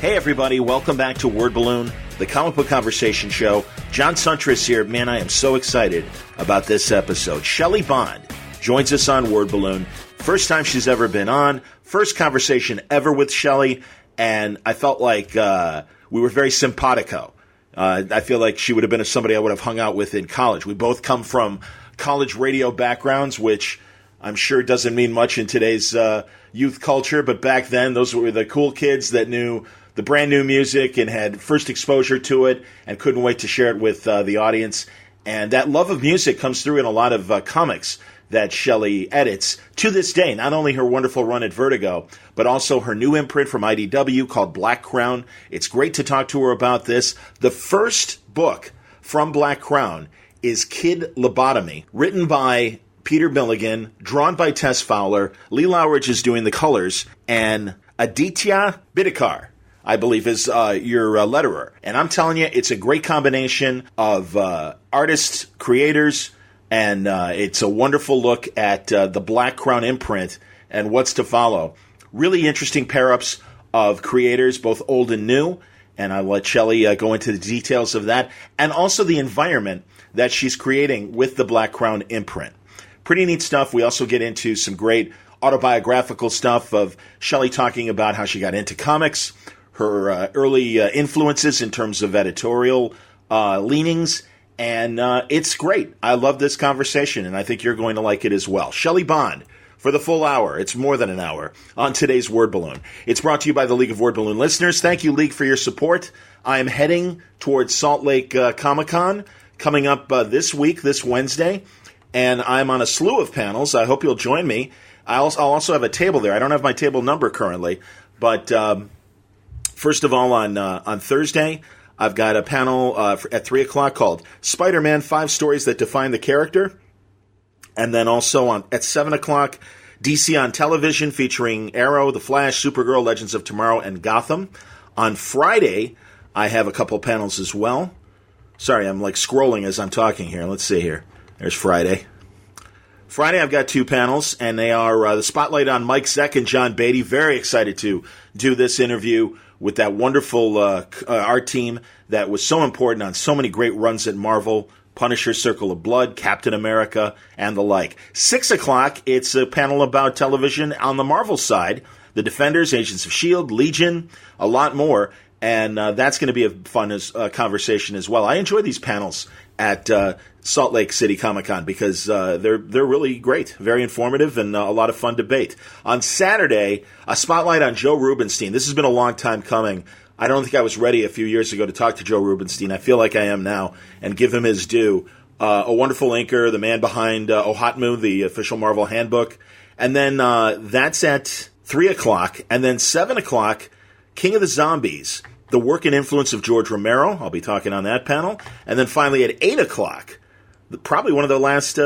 Hey everybody, welcome back to Word Balloon, the comic book conversation show. John Suntress here. Man, I am so excited about this episode. Shelly Bond joins us on Word Balloon. First time she's ever been on, first conversation ever with Shelly, and I felt like we were very simpatico. I feel like she would have been somebody I would have hung out with in college. We both come from college radio backgrounds, which I'm sure doesn't mean much in today's youth culture, but back then those were the cool kids that knew the brand new music and had first exposure to it and couldn't wait to share it with the audience. And that love of music comes through in a lot of comics that Shelly edits to this day. Not only her wonderful run at Vertigo, but also her new imprint from IDW called Black Crown. It's great to talk to her about this. The first book from Black Crown is Kid Lobotomy, written by Peter Milligan, drawn by Tess Fowler. Lee Lowridge is doing the colors, and Aditya Bidikar, I believe, is your letterer. And I'm telling you, it's a great combination of artists, creators, and it's a wonderful look at the Black Crown imprint and what's to follow. Really interesting pair-ups of creators, both old and new, and I'll let Shelly go into the details of that, and also the environment that she's creating with the Black Crown imprint. Pretty neat stuff. We also get into some great autobiographical stuff of Shelly talking about how she got into comics, her early influences in terms of editorial leanings, and it's great. I love this conversation, and I think you're going to like it as well. Shelly Bond, for the full hour. It's more than an hour on today's Word Balloon. It's brought to you by the League of Word Balloon listeners. Thank you, League, for your support. I am heading towards Salt Lake Comic-Con coming up this week, this Wednesday, and I'm on a slew of panels. I hope you'll join me. I'll also have a table there. I don't have my table number currently, but first of all, on Thursday, I've got a panel at 3 o'clock called Spider-Man, 5 Stories That Define the Character. And then also at 7 o'clock, DC on Television featuring Arrow, The Flash, Supergirl, Legends of Tomorrow, and Gotham. On Friday, I have a couple panels as well. Sorry, I'm like scrolling as I'm talking here. Let's see here. There's Friday. Friday, I've got 2 panels, and they are the spotlight on Mike Zeck and John Beatty. Very excited to do this interview with that wonderful art team that was so important on so many great runs at Marvel, Punisher, Circle of Blood, Captain America, and the like. 6 o'clock, it's a panel about television on the Marvel side, The Defenders, Agents of S.H.I.E.L.D., Legion, a lot more, and that's going to be a fun conversation as well. I enjoy these panels at Salt Lake City Comic-Con because they're really great, very informative, and a lot of fun debate. On Saturday, a spotlight on Joe Rubinstein. This has been a long time coming. I don't think I was ready a few years ago to talk to Joe Rubinstein. I feel like I am now, and give him his due. A wonderful inker, the man behind Ohatmu, the official Marvel handbook. And then that's at 3 o'clock. And then 7 o'clock, King of the Zombies, the work and influence of George Romero. I'll be talking on that panel. And then finally at 8 o'clock, probably one of the last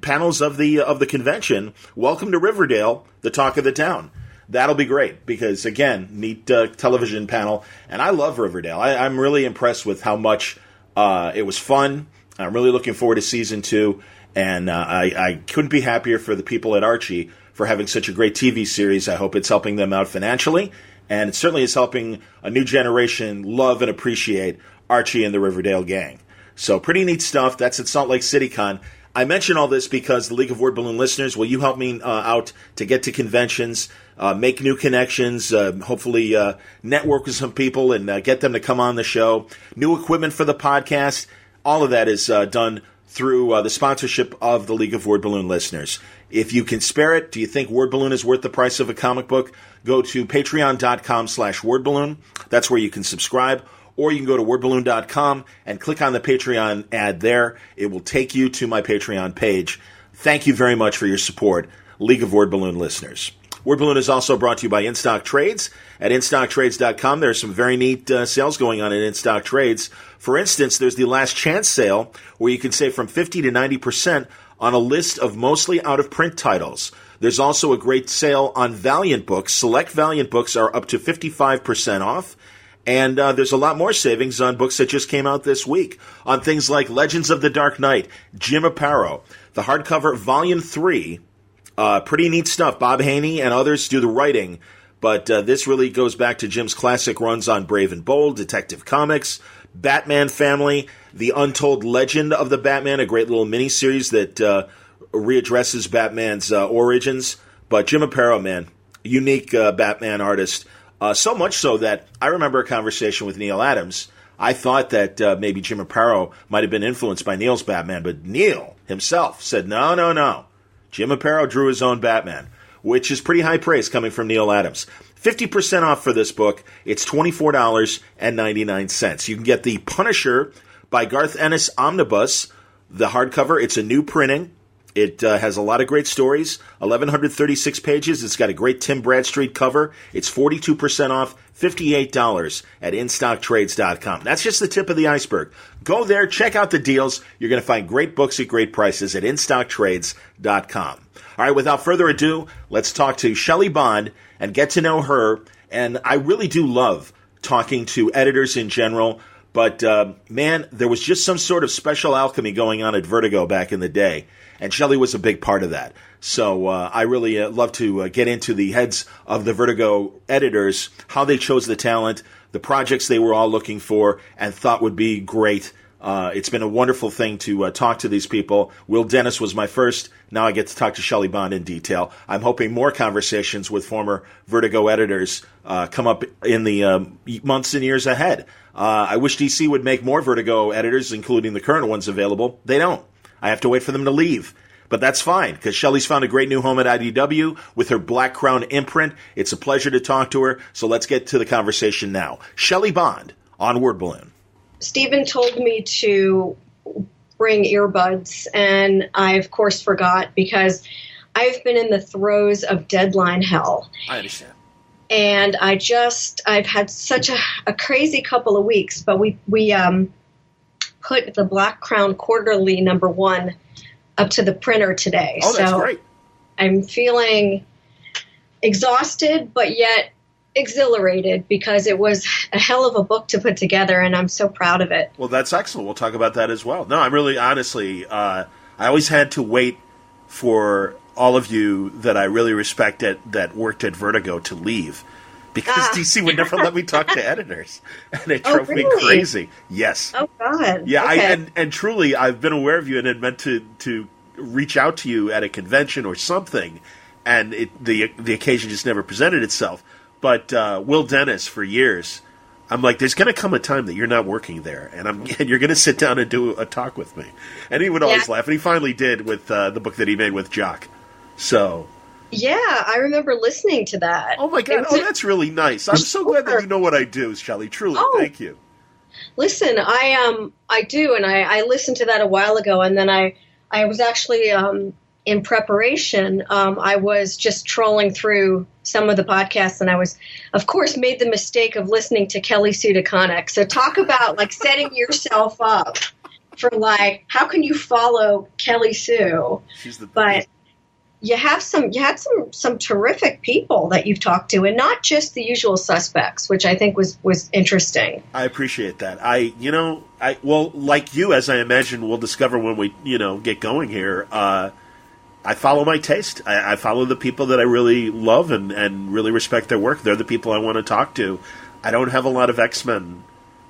panels of the convention, Welcome to Riverdale, the talk of the town. That'll be great because, again, neat television panel. And I love Riverdale. I'm really impressed with how much it was fun. I'm really looking forward to Season 2. And I couldn't be happier for the people at Archie for having such a great TV series. I hope it's helping them out financially. And it certainly is helping a new generation love and appreciate Archie and the Riverdale gang. So pretty neat stuff. That's at Salt Lake City Con. I mention all this because the League of Word Balloon listeners, will you help me out to get to conventions, make new connections, hopefully network with some people and get them to come on the show. New equipment for the podcast. All of that is done through the sponsorship of the League of Word Balloon listeners. If you can spare it, do you think Word Balloon is worth the price of a comic book? Go to patreon.com/wordballoon. That's where you can subscribe. Or you can go to wordballoon.com and click on the Patreon ad there. It will take you to my Patreon page. Thank you very much for your support, League of Word Balloon listeners. Word Balloon is also brought to you by InStock Trades. At InStockTrades.com, there's some very neat sales going on at InStock Trades. For instance, there's the Last Chance sale, where you can save from 50 to 90% on a list of mostly out-of-print titles. There's also a great sale on Valiant books. Select Valiant books are up to 55% off. And there's a lot more savings on books that just came out this week on things like Legends of the Dark Knight, Jim Aparo, the hardcover Volume 3. Pretty neat stuff. Bob Haney and others do the writing. But this really goes back to Jim's classic runs on Brave and Bold, Detective Comics, Batman Family, The Untold Legend of the Batman, a great little miniseries that readdresses Batman's origins. But Jim Aparo, man, unique Batman artist. So much so that I remember a conversation with Neil Adams. I thought that maybe Jim Aparo might have been influenced by Neil's Batman, but Neil himself said, no. Jim Aparo drew his own Batman, which is pretty high praise coming from Neil Adams. 50% off for this book. It's $24.99. You can get The Punisher by Garth Ennis Omnibus, the hardcover. It's a new printing. It has a lot of great stories, 1,136 pages. It's got a great Tim Bradstreet cover. It's 42% off, $58 at InStockTrades.com. That's just the tip of the iceberg. Go there, check out the deals. You're going to find great books at great prices at InStockTrades.com. All right, without further ado, let's talk to Shelly Bond and get to know her. And I really do love talking to editors in general. But, man, there was just some sort of special alchemy going on at Vertigo back in the day. And Shelly was a big part of that. So I really love to get into the heads of the Vertigo editors, how they chose the talent, the projects they were all looking for and thought would be great. It's been a wonderful thing to talk to these people. Will Dennis was my first. Now I get to talk to Shelly Bond in detail. I'm hoping more conversations with former Vertigo editors come up in the months and years ahead. I wish DC would make more Vertigo editors, including the current ones available. They don't. I have to wait for them to leave. But that's fine, because Shelly's found a great new home at IDW with her Black Crown imprint. It's a pleasure to talk to her, so let's get to the conversation now. Shelly Bond on Word Balloon. Stephen told me to bring earbuds, and I, of course, forgot because I've been in the throes of deadline hell. I understand. And I've had such a crazy couple of weeks, but we put the Black Crown Quarterly #1 up to the printer today. Oh, that's great. I'm feeling exhausted, but yet exhilarated because it was a hell of a book to put together, and I'm so proud of it. Well, that's excellent. We'll talk about that as well. No, I'm really, honestly, I always had to wait for all of you that I really respect that worked at Vertigo to leave. Because DC would never let me talk to editors. And it drove me crazy. Yes. Oh, God. Yeah, okay. and truly, I've been aware of you and had meant to reach out to you at a convention or something, and the occasion just never presented itself. But Will Dennis, for years, I'm like, there's going to come a time that you're not working there, and you're going to sit down and do a talk with me. And he would always laugh, and he finally did with the book that he made with Jock. So... Yeah, I remember listening to that. Oh, my God. Oh, that's really nice. I'm so glad that you know what I do, Shelly. Truly, thank you. Listen, I do, and I listened to that a while ago, and then I was actually, in preparation, I was just trolling through some of the podcasts, and I was, of course, made the mistake of listening to Kelly Sue DeConnick. So talk about, setting yourself up for, how can you follow Kelly Sue? She's the best. But you had some terrific people that you've talked to, and not just the usual suspects, which I think was interesting. I appreciate that. Well, like you, as I imagine we'll discover when we, get going here, I follow my taste. I follow the people that I really love and really respect their work. They're the people I want to talk to. I don't have a lot of X-Men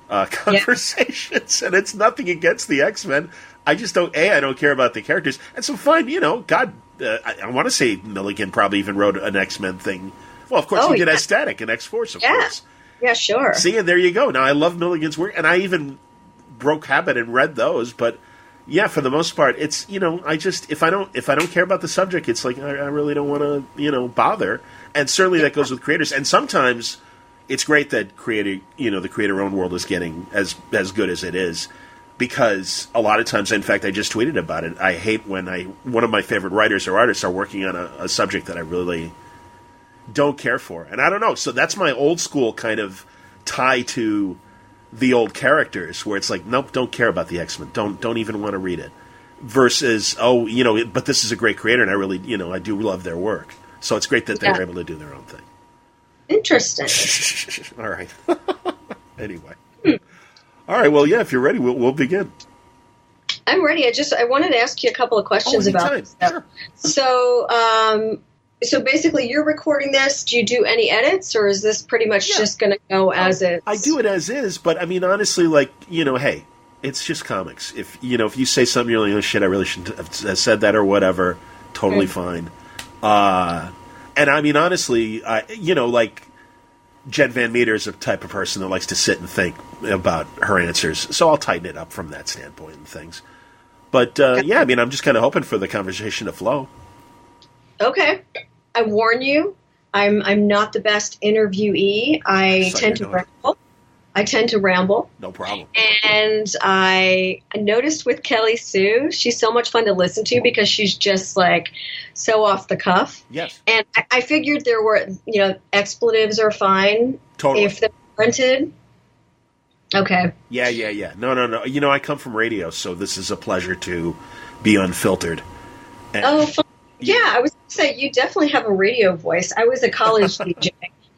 conversations, and it's nothing against the X-Men. I just don't, I don't care about the characters. And so fine, God, I want to say Milligan probably even wrote an X-Men thing. Well, of course, he did Aesthetic and X-Force, of course. Yeah, sure. See, and there you go. Now, I love Milligan's work, and I even broke habit and read those, but yeah, for the most part, it's, I just, if I don't care about the subject, it's like, I really don't want to, bother. And certainly that goes with creators. And sometimes it's great that the creator-owned world is getting as good as it is. Because a lot of times, in fact, I just tweeted about it, I hate when one of my favorite writers or artists are working on a subject that I really don't care for. And I don't know. So that's my old school kind of tie to the old characters, where it's like, nope, don't care about the X-Men. Don't even want to read it. Versus, but this is a great creator, and I really, I do love their work. So it's great that they're able to do their own thing. Interesting. All right. Anyway. All right, well, yeah, if you're ready, we'll begin. I'm ready. I wanted to ask you a couple of questions about this stuff. Sure. So, So basically, you're recording this. Do you do any edits, or is this pretty much just going to go as is? I do it as is, but I mean, honestly, like, hey, it's just comics. If you say something, you're like, oh shit, I really shouldn't have said that or whatever. Totally fine. And I mean, honestly, like Jen Van Meter is a type of person that likes to sit and think about her answers, so I'll tighten it up from that standpoint and things. But yeah, I mean, I'm just kind of hoping for the conversation to flow. Okay. I warn you, I'm not the best interviewee. I tend to ramble. No problem. And I noticed with Kelly Sue, she's so much fun to listen to because she's just like so off the cuff. Yes. And I figured there were, expletives are fine. Totally. If they're printed. Okay. Yeah. No. I come from radio, so this is a pleasure to be unfiltered. And, fun. Yeah, I was going to say, you definitely have a radio voice. I was a college DJ.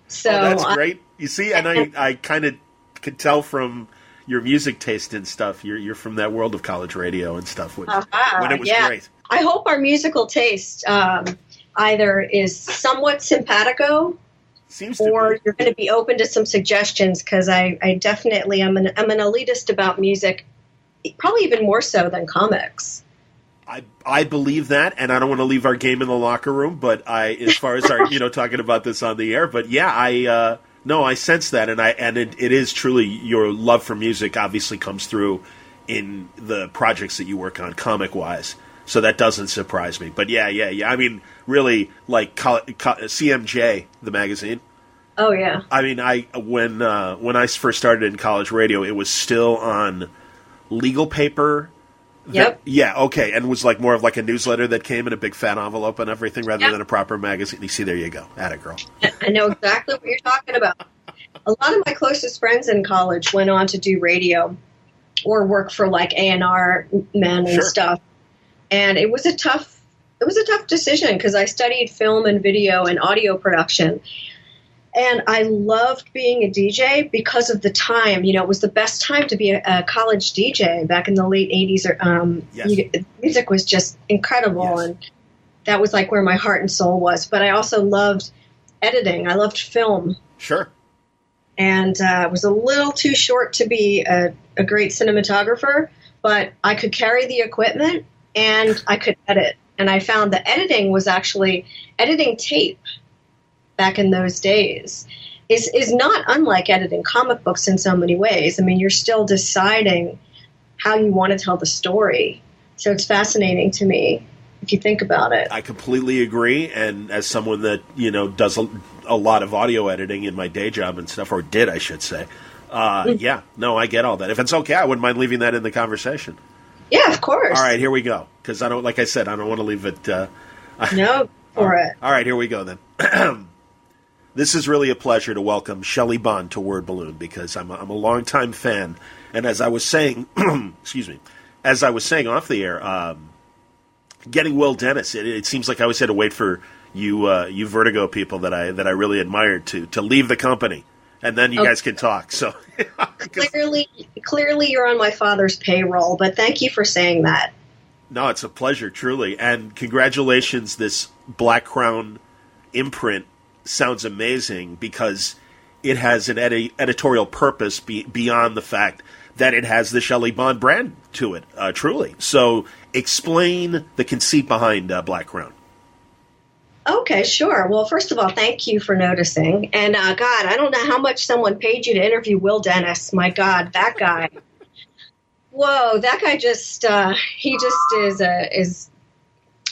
So that's great. You see, and I kind of could tell from your music taste and stuff. You're from that world of college radio and stuff when it was great. I hope our musical taste either is somewhat simpatico, or you're going to be open to some suggestions, because I definitely am an elitist about music, probably even more so than comics. I believe that, and I don't want to leave our game in the locker room, but as far as our talking about this on the air, but yeah, I sense that, and it is truly your love for music obviously comes through in the projects that you work on comic wise, so that doesn't surprise me. But yeah. I mean, really, like CMJ, the magazine. Oh yeah. I mean, when I first started in college radio, it was still on legal paper. Yep. Yeah, okay, and it was like more of like a newsletter that came in a big fat envelope and everything rather than a proper magazine. You see, there you go. Atta girl. I know exactly what you're talking about. A lot of my closest friends in college went on to do radio or work for like A&R men and stuff. And it was a tough decision because I studied film and video and audio production. And I loved being a DJ because of the time. It was the best time to be a college DJ back in the late 80s. Music was just incredible, and that was like where my heart and soul was. But I also loved editing. I loved film. Sure. And I was a little too short to be a great cinematographer, but I could carry the equipment and I could edit. And I found that editing was actually editing tape. Back in those days, is not unlike editing comic books in so many ways. I mean, you're still deciding how you want to tell the story. So it's fascinating to me if you think about it. I completely agree. And as someone that, does a lot of audio editing in my day job and stuff, or did, I should say. Yeah, no, I get all that. If it's okay, I wouldn't mind leaving that in the conversation. Yeah, of course. All right, here we go. Because I don't want to leave it. No, for it. All right, here we go then. This is really a pleasure to welcome Shelly Bond to Word Balloon because I'm a longtime fan, and as I was saying, as I was saying off the air, getting Will Dennis, it seems like I always had to wait for you Vertigo people that I really admired to leave the company, and then you guys can talk. So clearly, you're on my father's payroll, but thank you for saying that. No, it's a pleasure, truly, and congratulations. This Black Crown imprint sounds amazing because it has an editorial purpose beyond the fact that it has the Shelly Bond brand to it, truly. So explain the conceit behind Black Crown. Okay, sure. Well, first of all, thank you for noticing. And God, I don't know how much someone paid you to interview Will Dennis. My God, that guy. Whoa, that guy he just is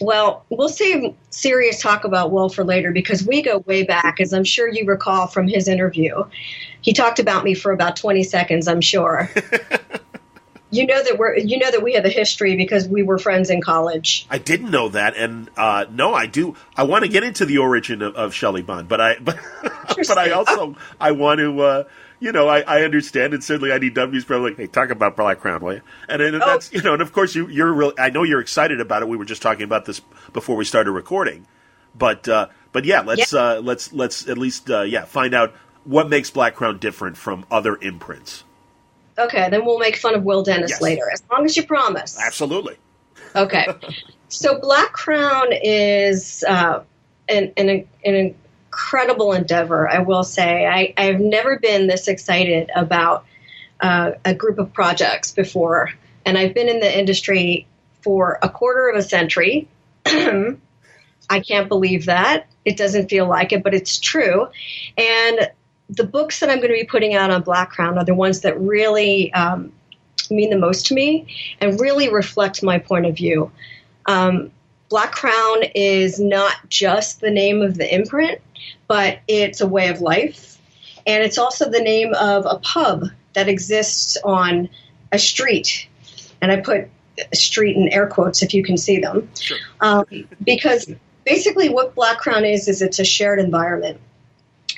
well, we'll save serious talk about Will for later because we go way back, as I'm sure you recall from his interview. He talked about me for about 20 seconds, I'm sure. You know that we have a history because we were friends in college. I didn't know that, and no, I do. I want to get into the origin of Shelly Bond, but I want to. I understand, and certainly IDW is probably like, hey, talk about Black Crown, will you? And that's, and of course you're real. I know you're excited about it. We were just talking about this before we started recording, but yeah, let's at least find out what makes Black Crown different from other imprints. Okay, then we'll make fun of Will Dennis later, as long as you promise. Absolutely. Okay, so Black Crown is an incredible endeavor, I will say. I've never been this excited about a group of projects before, and I've been in the industry for a quarter of a century. I can't believe that. It doesn't feel like it, but it's true. And the books that I'm going to be putting out on Black Crown are the ones that really mean the most to me and really reflect my point of view. Black Crown is not just the name of the imprint, but it's a way of life. And it's also the name of a pub that exists on a street. And I put street in air quotes if you can see them. Sure. Because basically what Black Crown is it's a shared environment.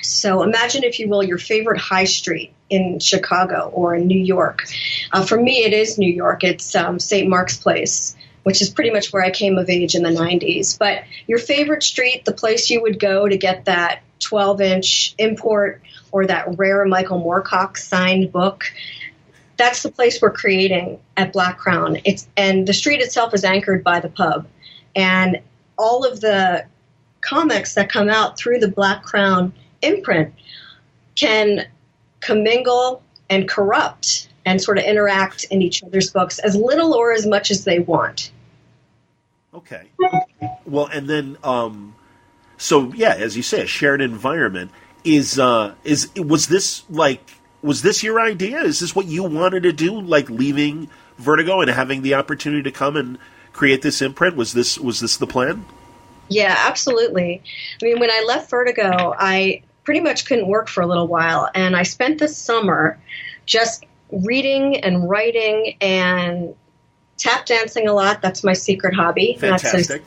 So imagine, if you will, your favorite high street in Chicago or in New York. For me, it is New York. It's St. Mark's Place, which is pretty much where I came of age in the 90s. But your favorite street, the place you would go to get that 12-inch import or that rare Michael Moorcock signed book, that's the place we're creating at Black Crown. And the street itself is anchored by the pub. And all of the comics that come out through the Black Crown imprint can commingle and corrupt and sort of interact in each other's books as little or as much as they want. Okay. Well, and then, so yeah, as you say, a shared environment was this your idea? Is this what you wanted to do? Like leaving Vertigo and having the opportunity to come and create this imprint? Was this the plan? Yeah, absolutely. I mean, when I left Vertigo, I pretty much couldn't work for a little while, and I spent the summer just reading and writing and tap dancing a lot. That's my secret hobby. Fantastic.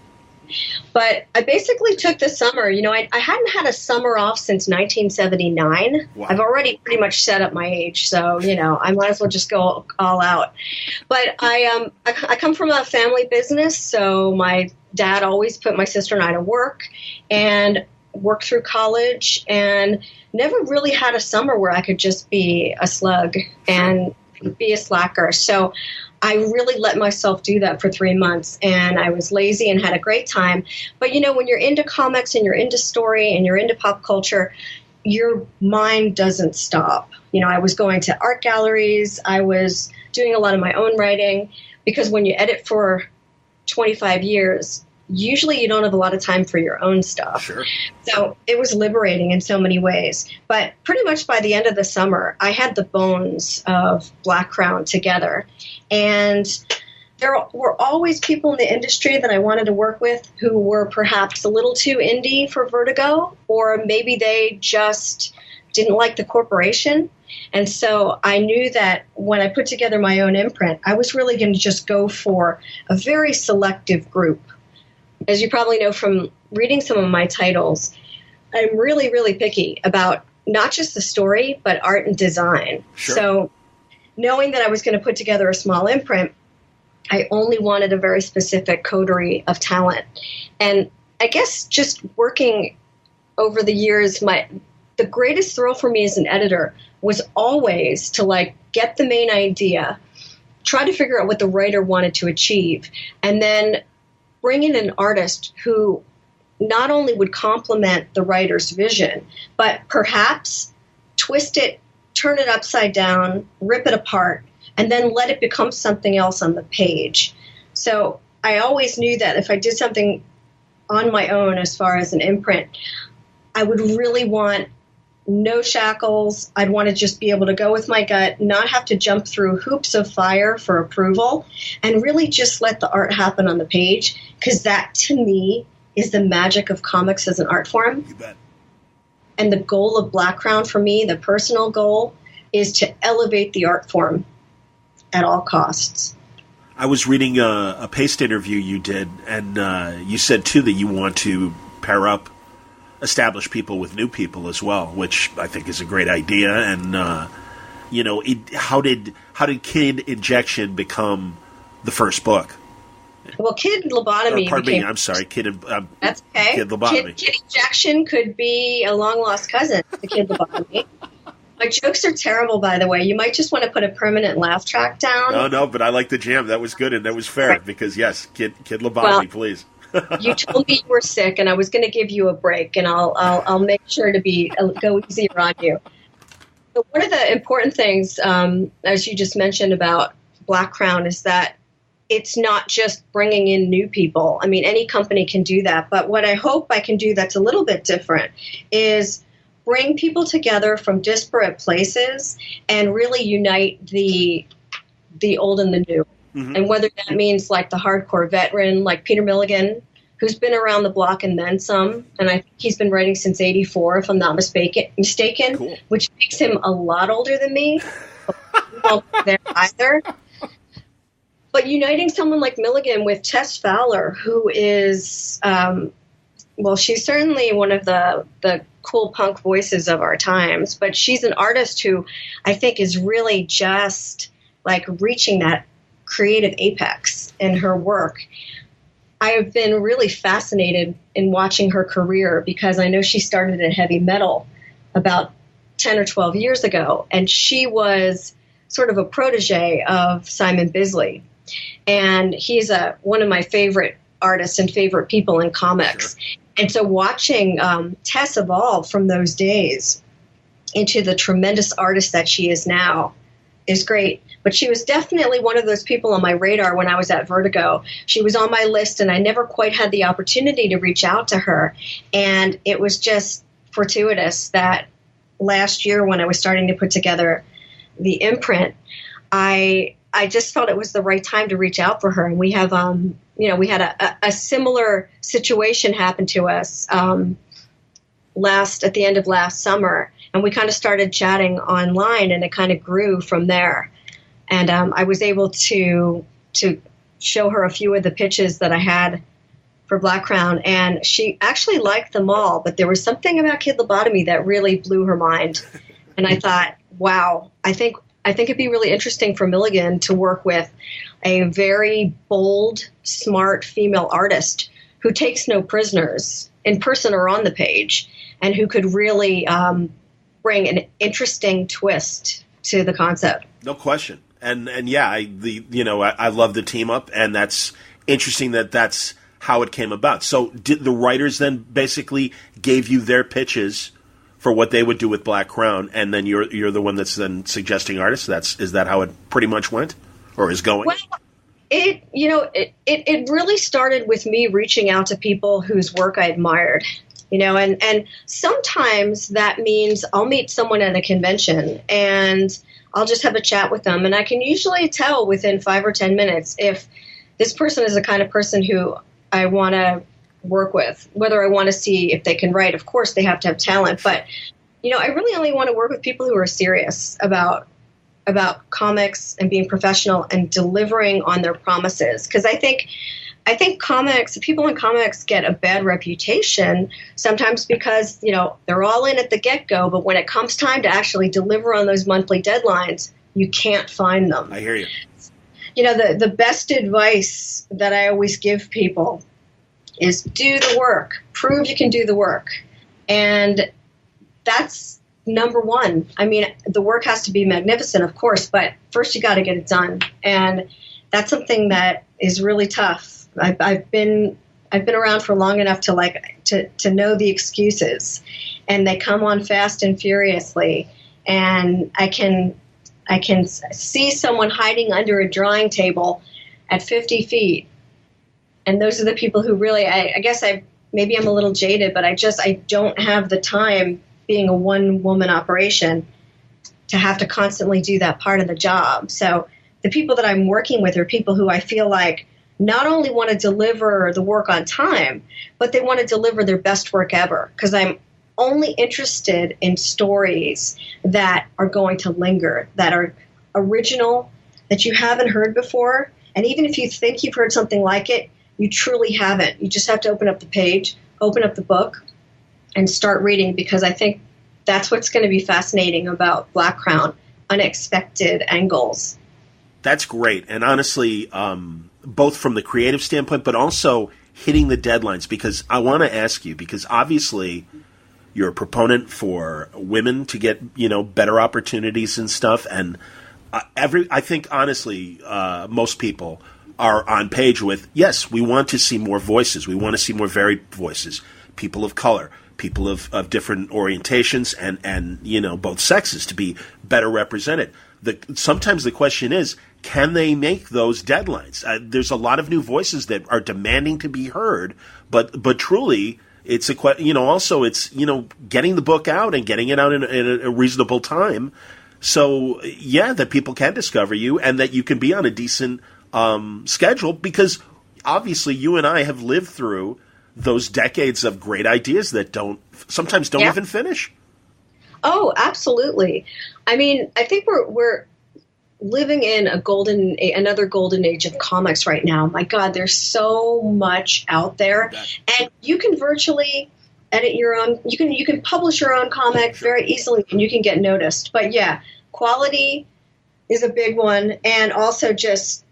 But I basically took the summer. I hadn't had a summer off since 1979. Wow. I've already pretty much set up my age, so, I might as well just go all out. But I come from a family business, so my dad always put my sister and I to work and worked through college and never really had a summer where I could just be a slug and be a slacker. So I really let myself do that for 3 months, and I was lazy and had a great time. But, when you're into comics and you're into story and you're into pop culture, your mind doesn't stop. I was going to art galleries. I was doing a lot of my own writing, because when you edit for 25 years, usually you don't have a lot of time for your own stuff. Sure. So it was liberating in so many ways. But pretty much by the end of the summer, I had the bones of Black Crown together. And there were always people in the industry that I wanted to work with who were perhaps a little too indie for Vertigo, or maybe they just didn't like the corporation. And so I knew that when I put together my own imprint, I was really going to just go for a very selective group. As you probably know from reading some of my titles, I'm really, really picky about not just the story, but art and design. Sure. So knowing that I was going to put together a small imprint, I only wanted a very specific coterie of talent. And I guess just working over the years, the greatest thrill for me as an editor was always to get the main idea, try to figure out what the writer wanted to achieve, and then bring in an artist who not only would complement the writer's vision, but perhaps twist it, turn it upside down, rip it apart, and then let it become something else on the page. So I always knew that if I did something on my own as far as an imprint, I would really want no shackles. I'd want to just be able to go with my gut, not have to jump through hoops of fire for approval, and really just let the art happen on the page, because that, to me, is the magic of comics as an art form. You bet. And the goal of Black Crown for me, the personal goal, is to elevate the art form at all costs. I was reading a Paste interview you did, and you said, too, that you want to pair up established people with new people as well, which I think is a great idea. And how did Kid Injection become the first book? Well, Kid Lobotomy. Pardon me, I'm sorry, Kid. That's okay. Kid Lobotomy. Kid Injection could be a long lost cousin to Kid Lobotomy. My jokes are terrible, by the way. You might just want to put a permanent laugh track down. No, but I like the jam. That was good and that was fair, because yes, Kid Lobotomy, please. You told me you were sick, and I was going to give you a break, and I'll make sure to go easier on you. But one of the important things, as you just mentioned about Black Crown, is that it's not just bringing in new people. I mean, any company can do that. But what I hope I can do that's a little bit different is bring people together from disparate places and really unite the old and the new. Mm-hmm. And whether that means like the hardcore veteran, like Peter Milligan, who's been around the block and then some, and I think he's been writing since '84, if I'm not mistaken, cool. Which makes him a lot older than me. But there either. But uniting someone like Milligan with Tess Fowler, who is, she's certainly one of the cool punk voices of our times, but she's an artist who I think is really just like reaching that creative apex in her work. I have been really fascinated in watching her career because I know she started in heavy metal about 10 or 12 years ago, and she was sort of a protege of Simon Bisley. And he's one of my favorite artists and favorite people in comics. Sure. And so watching Tess evolve from those days into the tremendous artist that she is now is great. But she was definitely one of those people on my radar when I was at Vertigo. She was on my list, and I never quite had the opportunity to reach out to her. And it was just fortuitous that last year when I was starting to put together the imprint, I just felt it was the right time to reach out for her. And we have, we had a similar situation happen to us at the end of last summer. And we kind of started chatting online, and it kind of grew from there. And I was able to show her a few of the pitches that I had for Black Crown, and she actually liked them all. But there was something about Kid Lobotomy that really blew her mind. And I thought, wow, I think it'd be really interesting for Milligan to work with a very bold, smart female artist who takes no prisoners in person or on the page, and who could really bring an interesting twist to the concept. No question. And yeah, I love the team up, and that's interesting that's how it came about. So did the writers then basically gave you their pitches for what they would do with Black Crown, and then you're the one that's then suggesting artists? Is that how it pretty much went, or is going? Well, it really started with me reaching out to people whose work I admired, and sometimes that means I'll meet someone at a convention and I'll just have a chat with them, and I can usually tell within 5 or 10 minutes if this person is the kind of person who I want to work with, whether I want to see if they can write. Of course, they have to have talent, but I really only want to work with people who are serious about comics and being professional and delivering on their promises. Because I think people in comics get a bad reputation sometimes because they're all in at the get-go, but when it comes time to actually deliver on those monthly deadlines, you can't find them. I hear you. The best advice that I always give people is do the work. Prove you can do the work. And that's number one. I mean, the work has to be magnificent, of course, but first you got to get it done. And that's something that is really tough. I've been around for long enough to know the excuses, and they come on fast and furiously. And I can see someone hiding under a drawing table at 50 feet. And those are the people who really, I guess maybe I'm a little jaded, but I don't have the time being a one-woman operation to have to constantly do that part of the job. So the people that I'm working with are people who I feel like not only want to deliver the work on time, but they want to deliver their best work ever, because I'm only interested in stories that are going to linger, that are original, that you haven't heard before. And even if you think you've heard something like it, you truly haven't. You just have to open up the page, open up the book, and start reading, because I think that's what's going to be fascinating about Black Crown, unexpected angles. That's great. And honestly, both from the creative standpoint, but also hitting the deadlines, because I want to ask you, because obviously you're a proponent for women to get, better opportunities and stuff. And I think, honestly, most people are on page with, yes, we want to see more voices. We want to see more varied voices, people of color, people of different orientations and both sexes to be better represented. Sometimes the question is, can they make those deadlines? There's a lot of new voices that are demanding to be heard, but truly, it's also it's, getting the book out and getting it out in a reasonable time. So, yeah, that people can discover you and that you can be on a decent schedule, because obviously you and I have lived through those decades of great ideas that sometimes don't even finish. Oh, absolutely. I mean, I think we're living in another golden age of comics right now. My God, there's so much out there, and you can virtually edit your own. You can publish your own comic very easily, and you can get noticed. But yeah, quality is a big one, and also just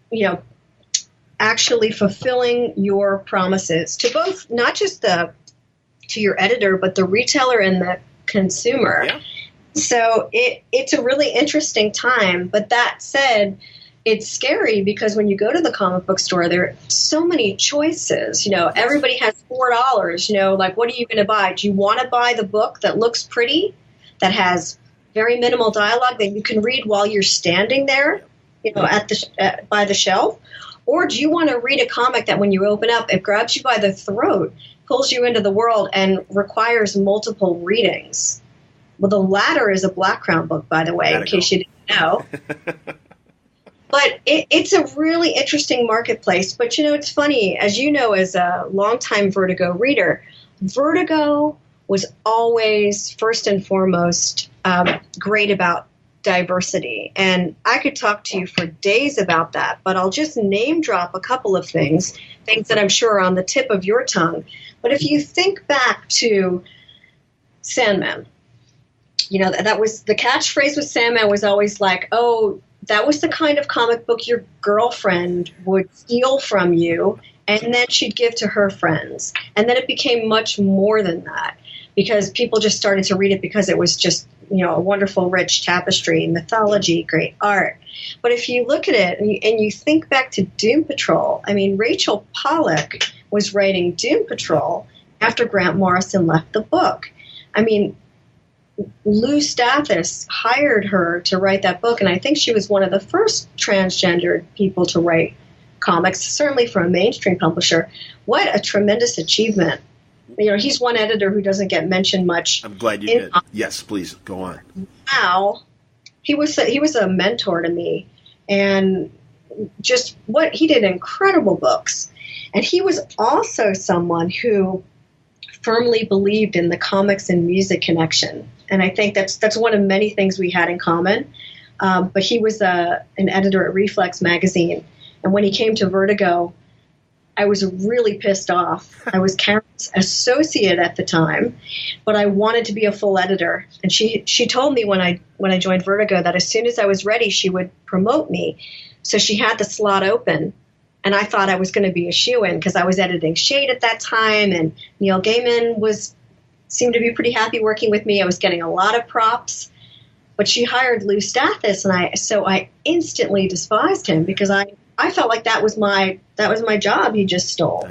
actually fulfilling your promises to both, not just to your editor, but the retailer and the consumer. Yeah. So it's a really interesting time. But that said, it's scary because when you go to the comic book store, there are so many choices. Everybody has $4. Like, what are you going to buy? Do you want to buy the book that looks pretty, that has very minimal dialogue that you can read while you're standing there, by the shelf? Or do you want to read a comic that when you open up, it grabs you by the throat, pulls you into the world, and requires multiple readings? Well, the latter is a Black Crown book, by the way, in case you didn't know. But it's a really interesting marketplace. But, it's funny, as you know, as a longtime Vertigo reader, Vertigo was always, first and foremost, great about diversity. And I could talk to you for days about that, but I'll just name drop a couple of things that I'm sure are on the tip of your tongue. But if you think back to Sandman, that was the catchphrase with Sandman was always like, oh, that was the kind of comic book your girlfriend would steal from you, and then she'd give to her friends. And then it became much more than that, because people just started to read it because it was just, a wonderful, rich tapestry, mythology, great art. But if you look at it and you think back to Doom Patrol, I mean, Rachel Pollack was writing Doom Patrol after Grant Morrison left the book. I mean, Lou Stathis hired her to write that book, and I think she was one of the first transgendered people to write comics, certainly for a mainstream publisher. What a tremendous achievement. He's one editor who doesn't get mentioned much. I'm glad you did. Yes, please, go on. Now, he was a mentor to me, and just he did incredible books. And he was also someone who firmly believed in the comics and music connection. And I think that's one of many things we had in common. But he was an editor at Reflex magazine. And when he came to Vertigo, I was really pissed off. I was Karen's associate at the time, but I wanted to be a full editor. And she told me when I joined Vertigo that as soon as I was ready, she would promote me. So she had the slot open, and I thought I was going to be a shoo-in because I was editing Shade at that time, and Neil Gaiman seemed to be pretty happy working with me. I was getting a lot of props, but she hired Lou Stathis, and I instantly despised him because I felt like that was my job he just stole.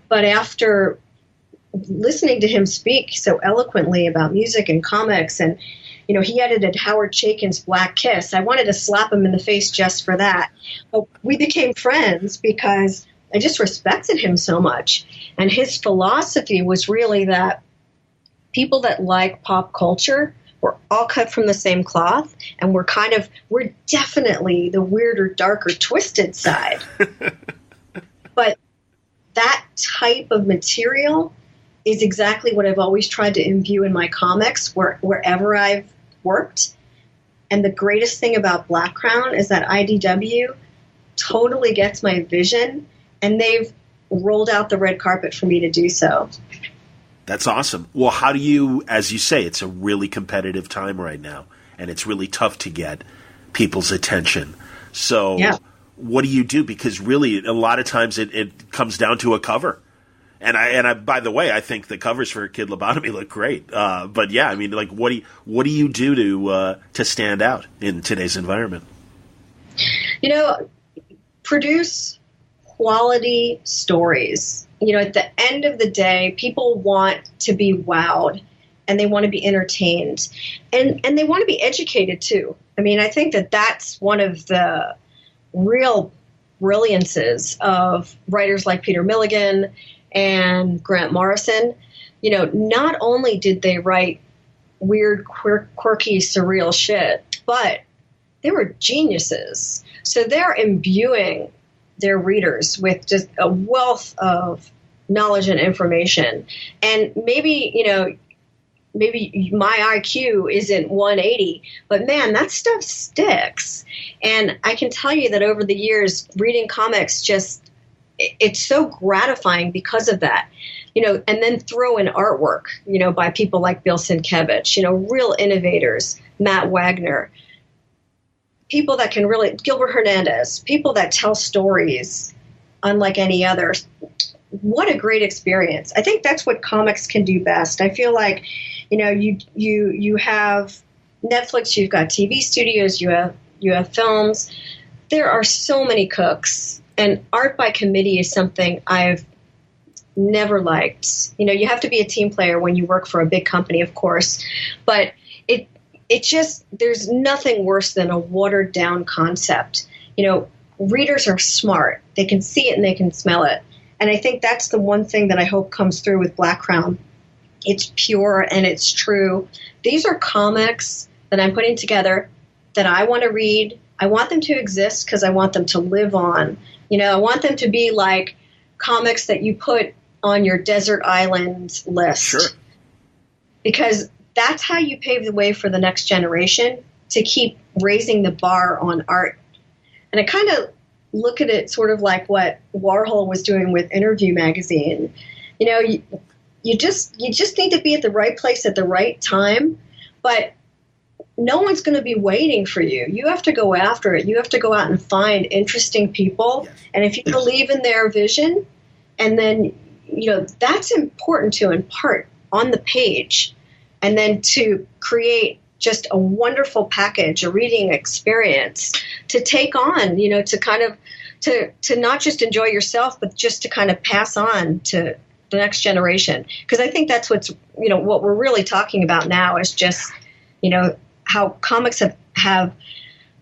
But after listening to him speak so eloquently about music and comics, and he edited Howard Chaykin's Black Kiss, I wanted to slap him in the face just for that. But we became friends because I just respected him so much. And his philosophy was really that people that like pop culture, we're all cut from the same cloth, and we're definitely the weirder, darker, twisted side. But that type of material is exactly what I've always tried to imbue in my comics wherever I've worked. And the greatest thing about Black Crown is that IDW totally gets my vision, and they've rolled out the red carpet for me to do so. That's awesome. Well, how do you, as you say, it's a really competitive time right now, and it's really tough to get people's attention. So what do you do? Because really, a lot of times it comes down to a cover. And I, by the way, I think the covers for Kid Lobotomy look great. But yeah, I mean, like, what do you do to stand out in today's environment? produce quality stories. You know, at the end of the day, people want to be wowed and they want to be entertained and they want to be educated too. I mean, I think that that's one of the real brilliances of writers like Peter Milligan and Grant Morrison. You know, not only did they write weird, quirky, surreal shit, but they were geniuses. So they're imbuing their readers with just a wealth of knowledge and information. And maybe, you know, maybe my IQ isn't 180, but man, that stuff sticks. And I can tell you that over the years, reading comics just, it's so gratifying because of that. You know, and then throw in artwork, you know, by people like Bill Sienkiewicz, you know, real innovators, Matt Wagner, people that can really, Gilbert Hernandez, people that tell stories unlike any other. What a great experience. I think that's what comics can do best. I feel like, you know, you have Netflix, you've got TV studios, you have films. There are so many cooks, and art by committee is something I've never liked. You know, you have to be a team player when you work for a big company, of course, but it just, there's nothing worse than a watered down concept. You know, readers are smart. They can see it and they can smell it. And I think that's the one thing that I hope comes through with Black Crown. It's pure and it's true. These are comics that I'm putting together that I want to read. I want them to exist because I want them to live on. You know, I want them to be like comics that you put on your desert island list. Sure. Because that's how you pave the way for the next generation to keep raising the bar on art. And I kind of look at it sort of like what Warhol was doing with Interview magazine. You know, you just need to be at the right place at the right time, but no one's going to be waiting for you. You have to go after it. You have to go out and find interesting people. Yes. And if you believe in their vision, and then, you know, that's important to impart on the page, and then to create just a wonderful package, a reading experience to take on, you know, to kind of, to not just enjoy yourself, but just to kind of pass on to the next generation. Because I think that's what's, you know, what we're really talking about now is just, you know, how comics have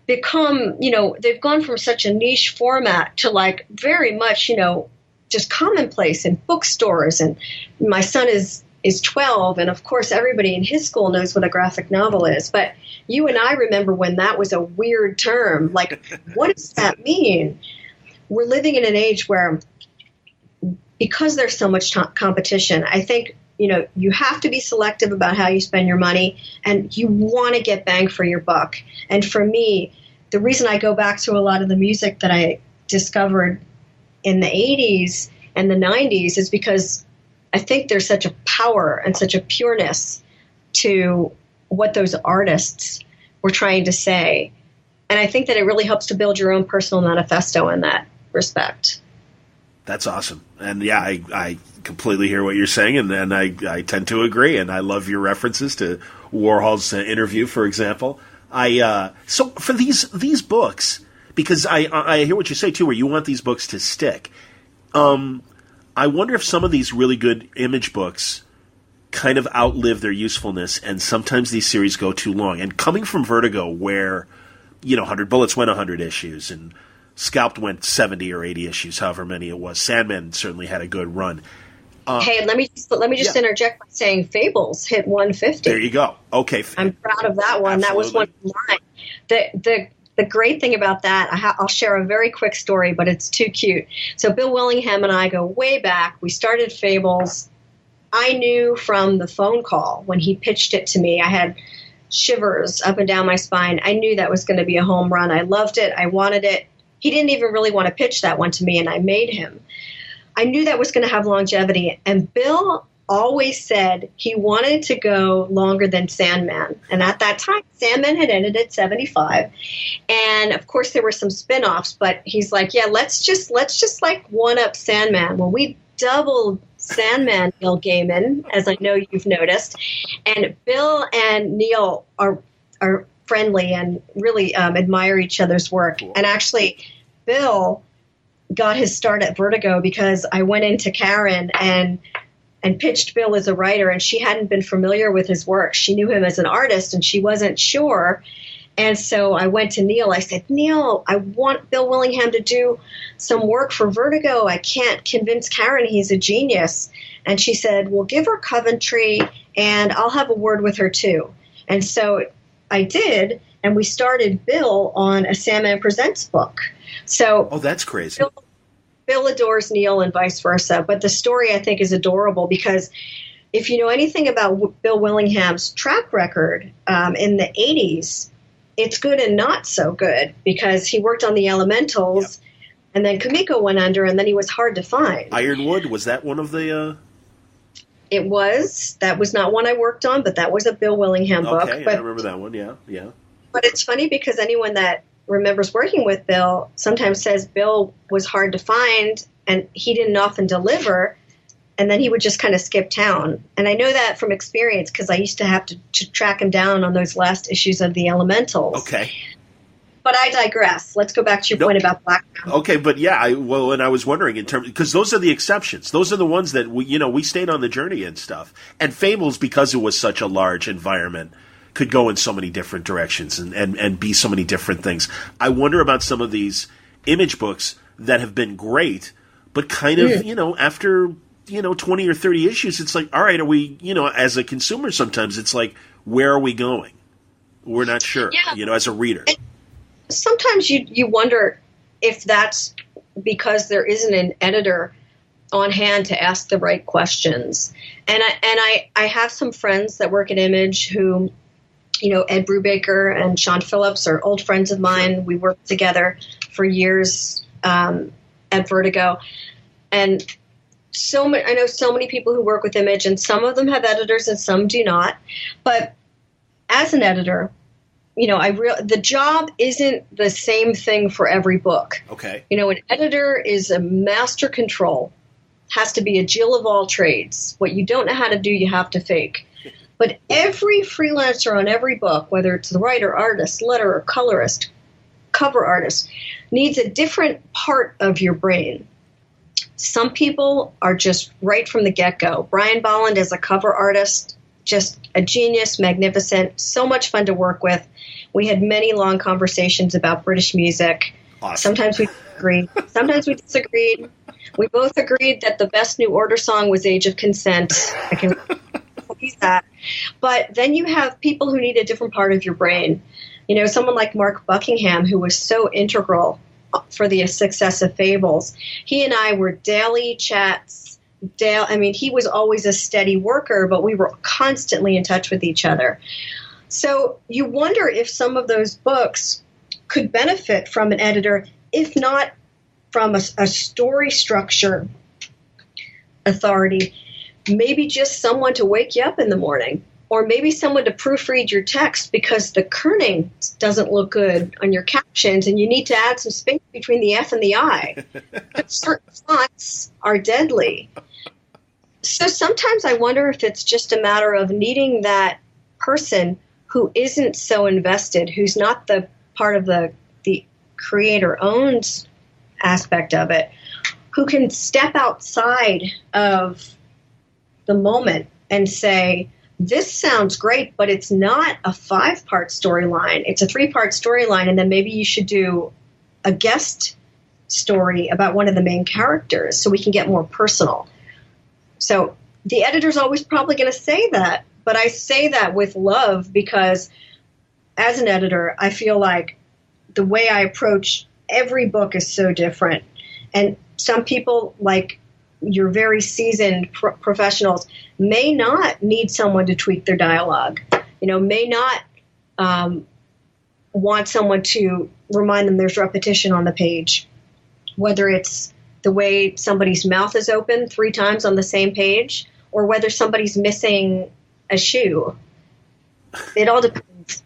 become, you know, they've gone from such a niche format to like very much, you know, just commonplace in bookstores. And my son is 12, and of course everybody in his school knows what a graphic novel is. But you and I remember when that was a weird term. Like, what does that mean? We're living in an age where, because there's so much competition, I think, you know, you have to be selective about how you spend your money, and you want to get bang for your buck. And for me, the reason I go back to a lot of the music that I discovered in the 80s and the 90s is because I think there's such a power and such a pureness to what those artists were trying to say. And I think that it really helps to build your own personal manifesto in that respect. That's awesome. And yeah, I completely hear what you're saying, and I tend to agree. And I love your references to Warhol's Interview, for example. So for these books, because I hear what you say too, where you want these books to stick. I wonder if some of these really good image books kind of outlive their usefulness, and sometimes these series go too long. And coming from Vertigo, where, you know, 100 Bullets went 100 issues, and Scalped went 70 or 80 issues, however many it was. Sandman certainly had a good run. Hey, let me just interject by saying Fables hit 150. There you go. Okay. I'm proud of that one. Absolutely. That was one of mine. The great thing about that, I'll share a very quick story, but it's too cute. So Bill Willingham and I go way back. We started Fables. I knew from the phone call when he pitched it to me, I had shivers up and down my spine. I knew that was going to be a home run. I loved it. I wanted it. He didn't even really want to pitch that one to me, and I made him. I knew that was going to have longevity. And Bill always said he wanted to go longer than Sandman. And at that time, Sandman had ended at 75. And of course there were some spin-offs, but he's like, yeah, let's just like one up Sandman. Well, we doubled Sandman, Neil Gaiman, as I know you've noticed. And Bill and Neil are friendly and really admire each other's work. And actually, Bill got his start at Vertigo because I went into Karen and pitched Bill as a writer, and she hadn't been familiar with his work. She knew him as an artist, and she wasn't sure. And so I went to Neil. I said, Neil, I want Bill Willingham to do some work for Vertigo. I can't convince Karen he's a genius. And she said, well, give her Coventry, and I'll have a word with her too. And so I did, and we started Bill on a Sandman Presents book. So, oh, that's crazy. Bill adores Neil and vice versa. But the story, I think, is adorable because if you know anything about Bill Willingham's track record in the 80s, it's good and not so good because he worked on the Elementals, and then Kamiko went under, and then he was hard to find. Ironwood, was that one of the... It was. That was not one I worked on, but that was a Bill Willingham book. Okay, I remember that one, yeah. But it's funny because anyone that remembers working with Bill sometimes says Bill was hard to find, and he didn't often deliver, and then he would just kind of skip town. And I know that from experience because I used to have to track him down on those last issues of the Elementals. Okay. But I digress. Let's go back to your point about Blackground. Okay, but yeah, and I was wondering in terms because those are the exceptions. Those are the ones that we stayed on the journey and stuff. And Fables, because it was such a large environment, could go in so many different directions and be so many different things. I wonder about some of these image books that have been great, but kind of after 20 or 30 issues, it's like, all right, are we as a consumer sometimes it's like, where are we going? We're not sure. As a reader. Sometimes you wonder if that's because there isn't an editor on hand to ask the right questions. And I have some friends that work at Image who, Ed Brubaker and Sean Phillips are old friends of mine. We worked together for years at Vertigo. And I know so many people who work with Image, and some of them have editors and some do not. But as an editor, the job isn't the same thing for every book. Okay. An editor is a master control, has to be a Jill of all trades. What you don't know how to do, you have to fake. But every freelancer on every book, whether it's the writer, artist, letterer, colorist, cover artist, needs a different part of your brain. Some people are just right from the get-go. Brian Bolland is a cover artist, just a genius, magnificent, so much fun to work with. We had many long conversations about British music. Awesome. Sometimes we agreed. Sometimes we disagreed. We both agreed that the best New Order song was Age of Consent. I can use that. But then you have people who need a different part of your brain. Someone like Mark Buckingham, who was so integral for the success of Fables. He and I were daily chats. He was always a steady worker, but we were constantly in touch with each other. So you wonder if some of those books could benefit from an editor, if not from a story structure authority, maybe just someone to wake you up in the morning, or maybe someone to proofread your text because the kerning doesn't look good on your captions and you need to add some space between the F and the I. Certain fonts are deadly. So sometimes I wonder if it's just a matter of needing that person who isn't so invested, who's not the part of the creator-owned aspect of it, who can step outside of the moment and say, this sounds great, but it's not a 5-part storyline. It's a 3-part storyline, and then maybe you should do a guest story about one of the main characters so we can get more personal. So the editor's always probably going to say that, but I say that with love because as an editor, I feel like the way I approach every book is so different. And some people, like your very seasoned professionals, may not need someone to tweak their dialogue, may not want someone to remind them there's repetition on the page, whether it's the way somebody's mouth is open 3 times on the same page or whether somebody's missing a shoe. It all depends.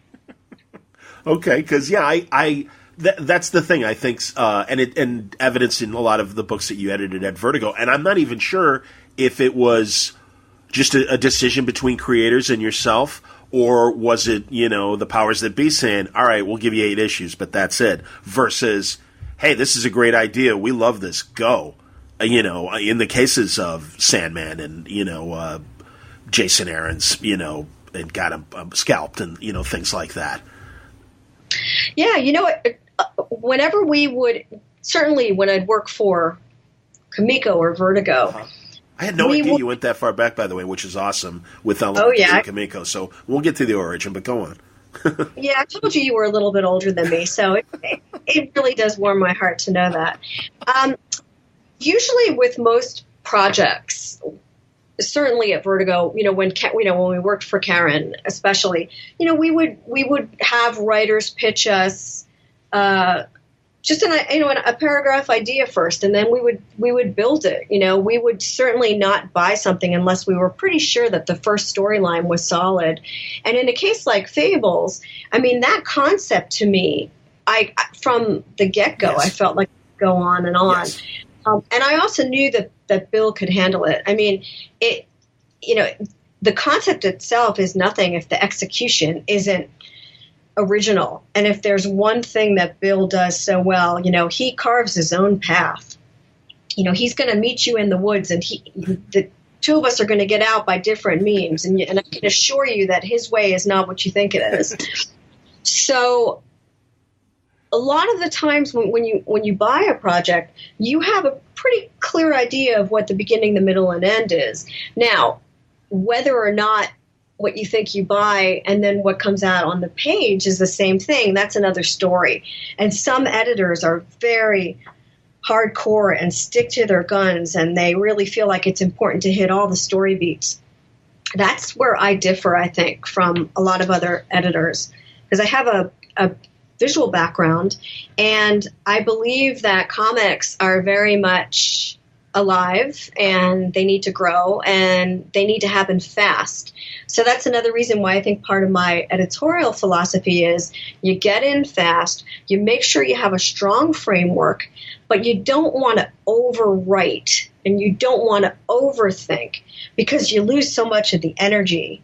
Okay, because that's the thing I think, and evidenced in a lot of the books that you edited at Vertigo. And I'm not even sure if it was just a decision between creators and yourself, or was it the powers that be saying, "All right, we'll give you 8 issues, but that's it," versus, hey, this is a great idea. We love this. Go. In the cases of Sandman and, Jason Aaron's, and got him scalped and, things like that. Yeah, whenever we would, certainly when I'd work for Comico or Vertigo. Uh-huh. I had no idea you went that far back, by the way, which is awesome with Comico. So we'll get to the origin, but go on. Yeah, I told you were a little bit older than me, so it really does warm my heart to know that. Usually with most projects, certainly at Vertigo, when we worked for Karen, especially, we would have writers pitch us just a paragraph idea first, and then we would build it. We would certainly not buy something unless we were pretty sure that the first storyline was solid. And in a case like Fables, that concept to me, from the get-go, yes. I felt like it would go on and on. Yes. And I also knew that Bill could handle it. The concept itself is nothing if the execution isn't original. And if there's one thing that Bill does so well, he carves his own path. He's going to meet you in the woods, and the two of us are going to get out by different means. And I can assure you that his way is not what you think it is. So a lot of the times when you buy a project, you have a pretty clear idea of what the beginning, the middle, and end is. Now, whether or not what you think you buy and then what comes out on the page is the same thing, that's another story. And some editors are very hardcore and stick to their guns, and they really feel like it's important to hit all the story beats. That's where I differ, I think, from a lot of other editors, because I have a visual background, and I believe that comics are very much alive, and they need to grow, and they need to happen fast. So that's another reason why I think part of my editorial philosophy is you get in fast, you make sure you have a strong framework, but you don't want to overwrite, and you don't want to overthink, because you lose so much of the energy.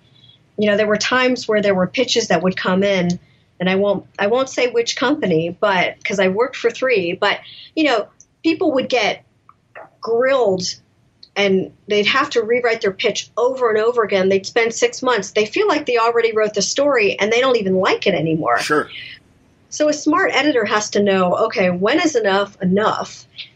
There were times where there were pitches that would come in, and I won't say which company, but because I worked for 3, but people would get grilled and they'd have to rewrite their pitch over and over again. They'd spend 6 months. They feel like they already wrote the story and they don't even like it anymore. Sure. So a smart editor has to know, okay, when is enough,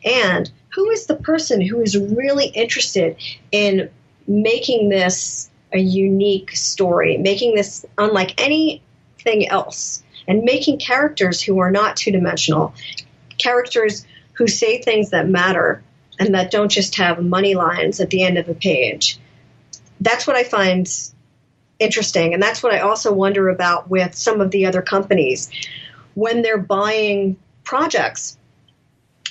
and who is the person who is really interested in making this a unique story, making this unlike anything else, and making characters who are not two-dimensional, characters who say things that matter and that don't just have money lines at the end of a page. That's what I find interesting, and that's what I also wonder about with some of the other companies. When they're buying projects,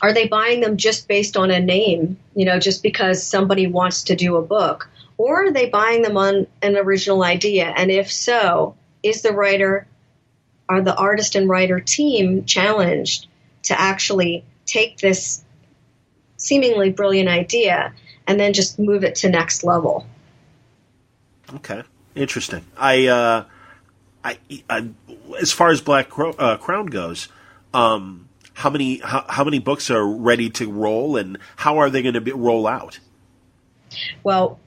are they buying them just based on a name, just because somebody wants to do a book? Or are they buying them on an original idea? And if so, are the artist and writer team challenged to actually take this seemingly brilliant idea and then just move it to next level? Okay, interesting. I as far as Black Crown goes, how many books are ready to roll, and how are they going to roll out? Well,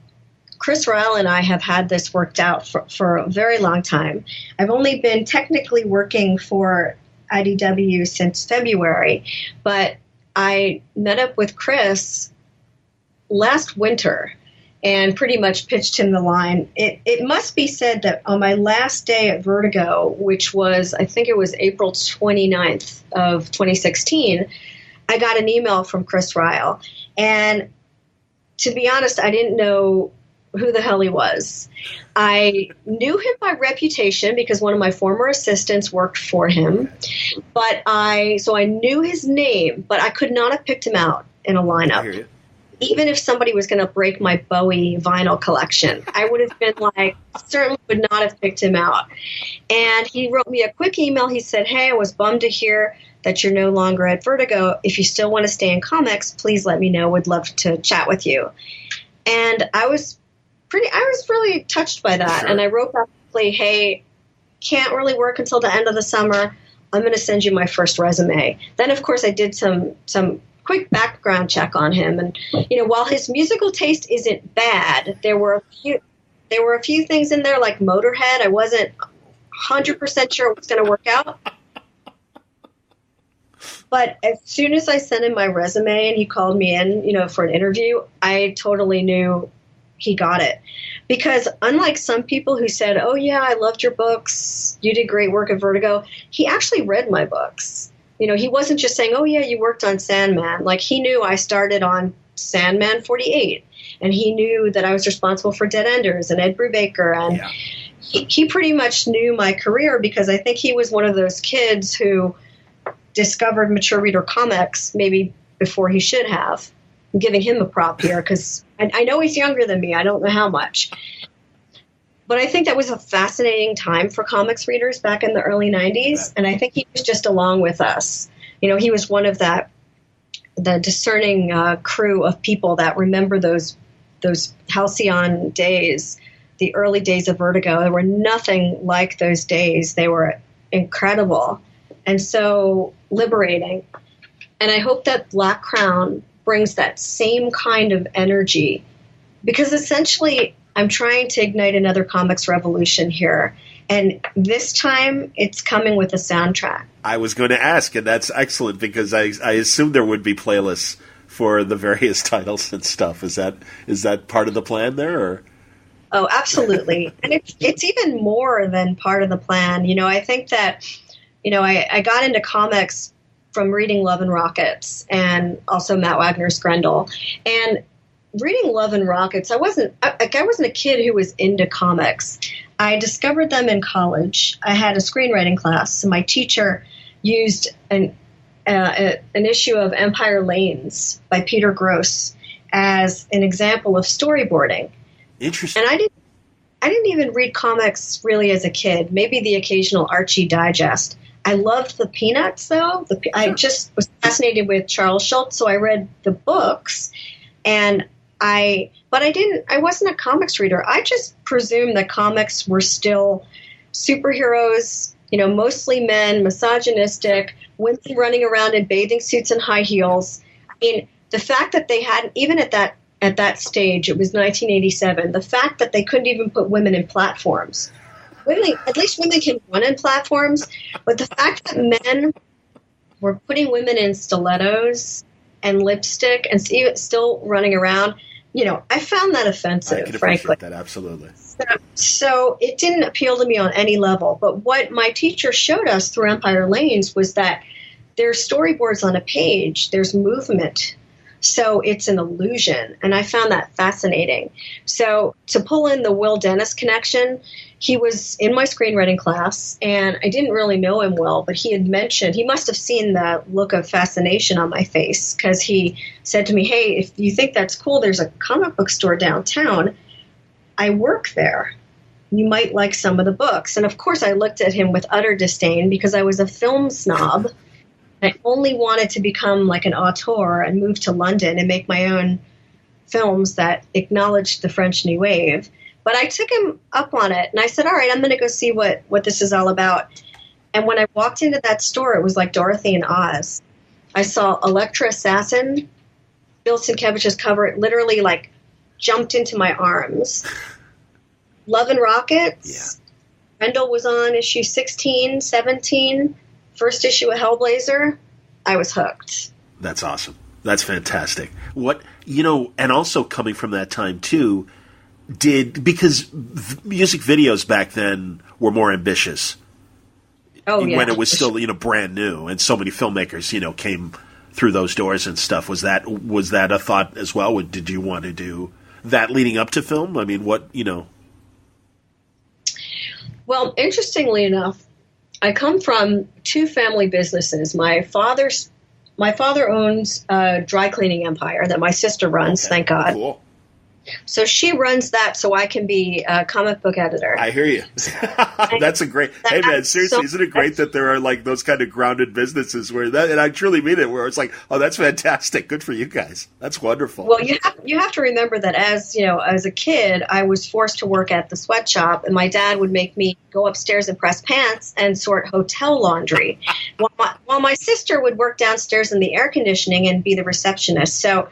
Chris Ryle and I have had this worked out for a very long time. I've only been technically working for IDW since February, but I met up with Chris last winter and pretty much pitched him the line. It must be said that on my last day at Vertigo, which was, I think it was April 29th of 2016, I got an email from Chris Ryle. And to be honest, I didn't know who the hell he was. I knew him by reputation because one of my former assistants worked for him, so I knew his name, but I could not have picked him out in a lineup. I hear you. Even if somebody was going to break my Bowie vinyl collection, I would have been certainly would not have picked him out. And he wrote me a quick email. He said, "Hey, I was bummed to hear that you're no longer at Vertigo. If you still want to stay in comics, please let me know. Would love to chat with you." And I was really touched by that. Sure. And I wrote back, "Hey, can't really work until the end of the summer. I'm going to send you my first resume. Then, of course, I did some quick background check on him. And, while his musical taste isn't bad, there were a few things in there like Motorhead. I wasn't 100% sure it was going to work out. But as soon as I sent him my resume and he called me in, for an interview, I totally knew he got it. Because unlike some people who said, oh, yeah, I loved your books, you did great work at Vertigo, he actually read my books. He wasn't just saying, oh, yeah, you worked on Sandman. Like, he knew I started on Sandman 48, and he knew that I was responsible for Dead Enders and Ed Brubaker. And he pretty much knew my career because I think he was one of those kids who discovered mature reader comics maybe before he should have. I'm giving him a prop here because I know he's younger than me. I don't know how much. But I think that was a fascinating time for comics readers back in the early 90s. And I think he was just along with us. He was one of the discerning crew of people that remember those halcyon days, the early days of Vertigo. There were nothing like those days. They were incredible and so liberating. And I hope that Black Crown brings that same kind of energy, because essentially I'm trying to ignite another comics revolution here. And this time it's coming with a soundtrack. I was going to ask, and that's excellent because I assumed there would be playlists for the various titles and stuff. Is that part of the plan there? Or? Oh, absolutely. And it's even more than part of the plan. I think that, I got into comics from reading Love and Rockets and also Matt Wagner's Grendel. And reading Love and Rockets, I wasn't a kid who was into comics. I discovered them in college. I had a screenwriting class, and my teacher used an issue of Empire Lanes by Peter Gross as an example of storyboarding. Interesting. And I didn't even read comics really as a kid. Maybe the occasional Archie Digest. I loved the Peanuts, though. I just was fascinated with Charles Schultz, so I read the books, but I wasn't a comics reader. I just presumed that comics were still superheroes, mostly men, misogynistic, women running around in bathing suits and high heels. I mean, the fact that they hadn't, even at that stage, it was 1987, the fact that they couldn't even put women in platforms. At least women can run in platforms, but the fact that men were putting women in stilettos and lipstick and still running around, I found that offensive, I can frankly. That, absolutely. So it didn't appeal to me on any level. But what my teacher showed us through Empire Lanes was that there's storyboards on a page, there's movement. So it's an illusion. And I found that fascinating. So to pull in the Will Dennis connection, he was in my screenwriting class, and I didn't really know him well, but he must have seen the look of fascination on my face, because he said to me, hey, if you think that's cool, there's a comic book store downtown. I work there. You might like some of the books. And of course I looked at him with utter disdain because I was a film snob. I only wanted to become like an auteur and move to London and make my own films that acknowledged the French New Wave. But I took him up on it, and I said, all right, I'm going to go see what this is all about. And when I walked into that store, it was like Dorothy and Oz. I saw Elektra Assassin, Bill Sienkiewicz's cover. It literally like jumped into my arms. Love and Rockets. Yeah. Grendel was on issue 16, 17. First issue of Hellblazer, I was hooked. That's awesome. That's fantastic. And also coming from that time too, because music videos back then were more ambitious. Oh yeah. When it was still, brand new, and so many filmmakers, came through those doors and stuff. Was that a thought as well? Did you want to do that leading up to film? I mean, Well, interestingly enough, I come from two family businesses. My father owns a dry cleaning empire that my sister runs, thank God. Cool. So she runs that so I can be a comic book editor. I hear you. That's a great, hey man, seriously, isn't it great that there are like those kind of grounded businesses where that, and I truly mean it, where it's like, oh, that's fantastic. Good for you guys. That's wonderful. Well, you have to remember that as a kid, I was forced to work at the sweatshop, and my dad would make me go upstairs and press pants and sort hotel laundry, while my sister would work downstairs in the air conditioning and be the receptionist. So,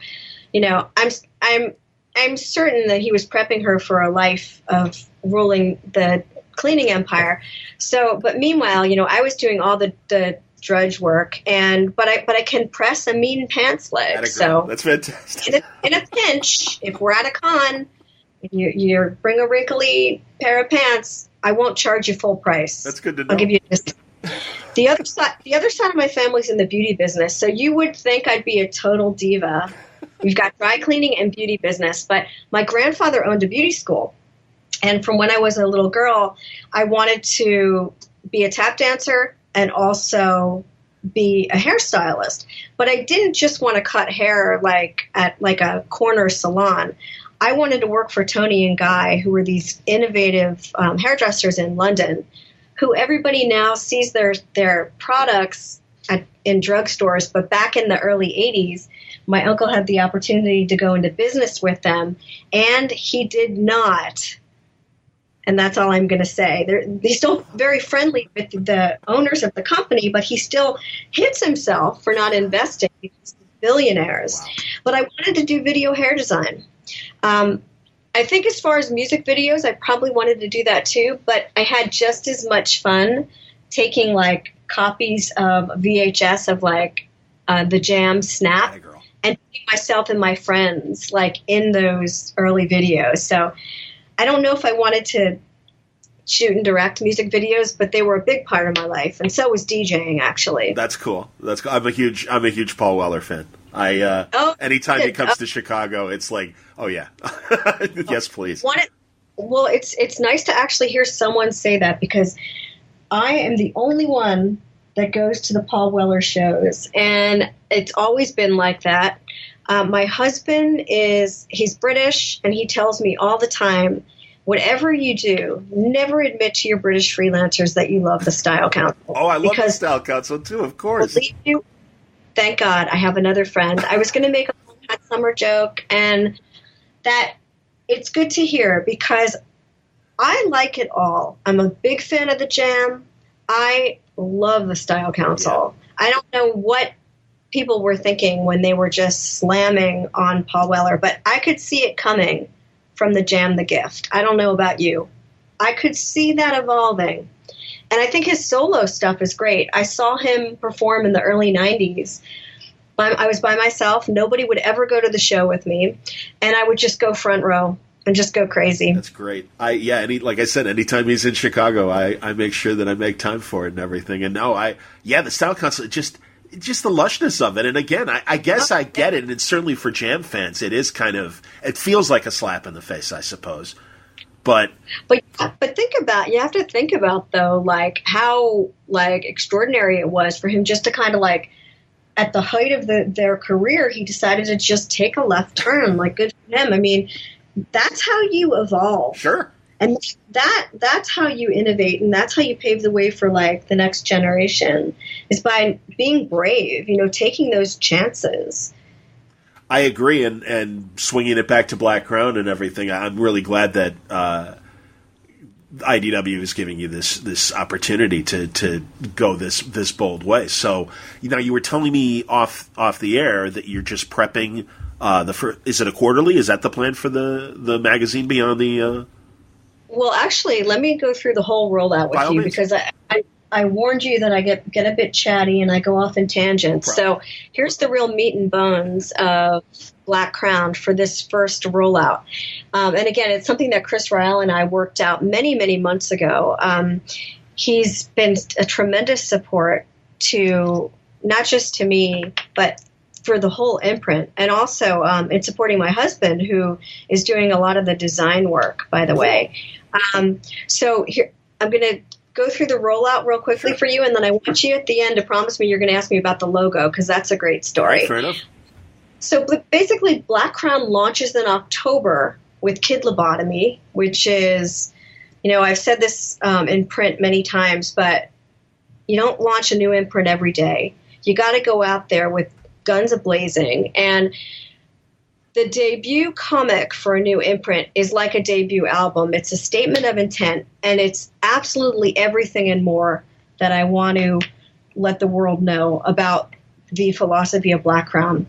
I'm certain that he was prepping her for a life of ruling the cleaning empire. So, but meanwhile, I was doing all the drudge work, but I can press a mean pants leg. So that's fantastic. In a pinch, if we're at a con, and you bring a wrinkly pair of pants, I won't charge you full price. That's good to know. I'll give you this. The other side of my family's in the beauty business, so you would think I'd be a total diva. We've got dry cleaning and beauty business, but my grandfather owned a beauty school. And from when I was a little girl, I wanted to be a tap dancer and also be a hairstylist. But I didn't just want to cut hair at a corner salon. I wanted to work for Tony and Guy, who were these innovative hairdressers in London, who everybody now sees their products in drugstores. But back in the early 80s, my uncle had the opportunity to go into business with them, and he did not. And that's all I'm going to say. He's still very friendly with the owners of the company, but he still hits himself for not investing because he's billionaires. Wow. But I wanted to do video hair design. I think as far as music videos, I probably wanted to do that too, but I had just as much fun taking copies of VHS of the Jam Snap and myself and my friends in those early videos. So I don't know if I wanted to shoot and direct music videos, but they were a big part of my life, and so was DJing. Actually, that's cool. That's cool. I'm a huge Paul Weller fan. Anytime he comes to Chicago, it's like, oh yeah, yes please. Well, it's nice to actually hear someone say that, because I am the only one that goes to the Paul Weller shows, and it's always been like that. My husband he's British, and he tells me all the time, whatever you do, never admit to your British freelancers that you love the Style Council. Oh, I love the Style Council too, of course. Believe you, thank God I have another friend. I was going to make a hot summer joke, and that it's good to hear, because I like it all. I'm a big fan of the Jam. I love the Style Council. Yeah. I don't know what people were thinking when they were just slamming on Paul Weller, but I could see it coming from the Jam the Gift. I don't know about you. I could see that evolving. And I think his solo stuff is great. I saw him perform in the early 90s. I was by myself. Nobody would ever go to the show with me. And I would just go front row and just go crazy. That's great. Like I said, anytime he's in Chicago, I make sure that I make time for it and everything. And the Style Council, just the lushness of it. And again, I guess I get it. And certainly for Jam fans, it feels like a slap in the face, I suppose. But you have to think about though, how extraordinary it was for him just to kind of at the height of their career, he decided to just take a left turn. Good for him. I mean, that's how you evolve. Sure. And that's how you innovate, and that's how you pave the way for the next generation, is by being brave, taking those chances. I agree, and swinging it back to Black Crown and everything. I'm really glad that IDW is giving you this opportunity to go this bold way. So, you were telling me off the air that you're just prepping is it a quarterly? Is that the plan for the magazine beyond the? Well, actually, let me go through the whole rollout with you, because I warned you that I get a bit chatty and I go off in tangents. So here's the real meat and bones of Black Crown for this first rollout. And again, it's something that Chris Ryle and I worked out many, many months ago. He's been a tremendous support to not just to me, but for the whole imprint, and also in supporting my husband, who is doing a lot of the design work, by the way. So here, I'm going to go through the rollout real quickly for you, and then I want you at the end to promise me you're going to ask me about the logo, because that's a great story. Fair enough. So basically, Black Crown launches in October with Kid Lobotomy, which is, I've said this in print many times, but you don't launch a new imprint every day. You got to go out there with guns a-blazing. And the debut comic for a new imprint is like a debut album. It's a statement of intent, and it's absolutely everything and more that I want to let the world know about the philosophy of Black Crown.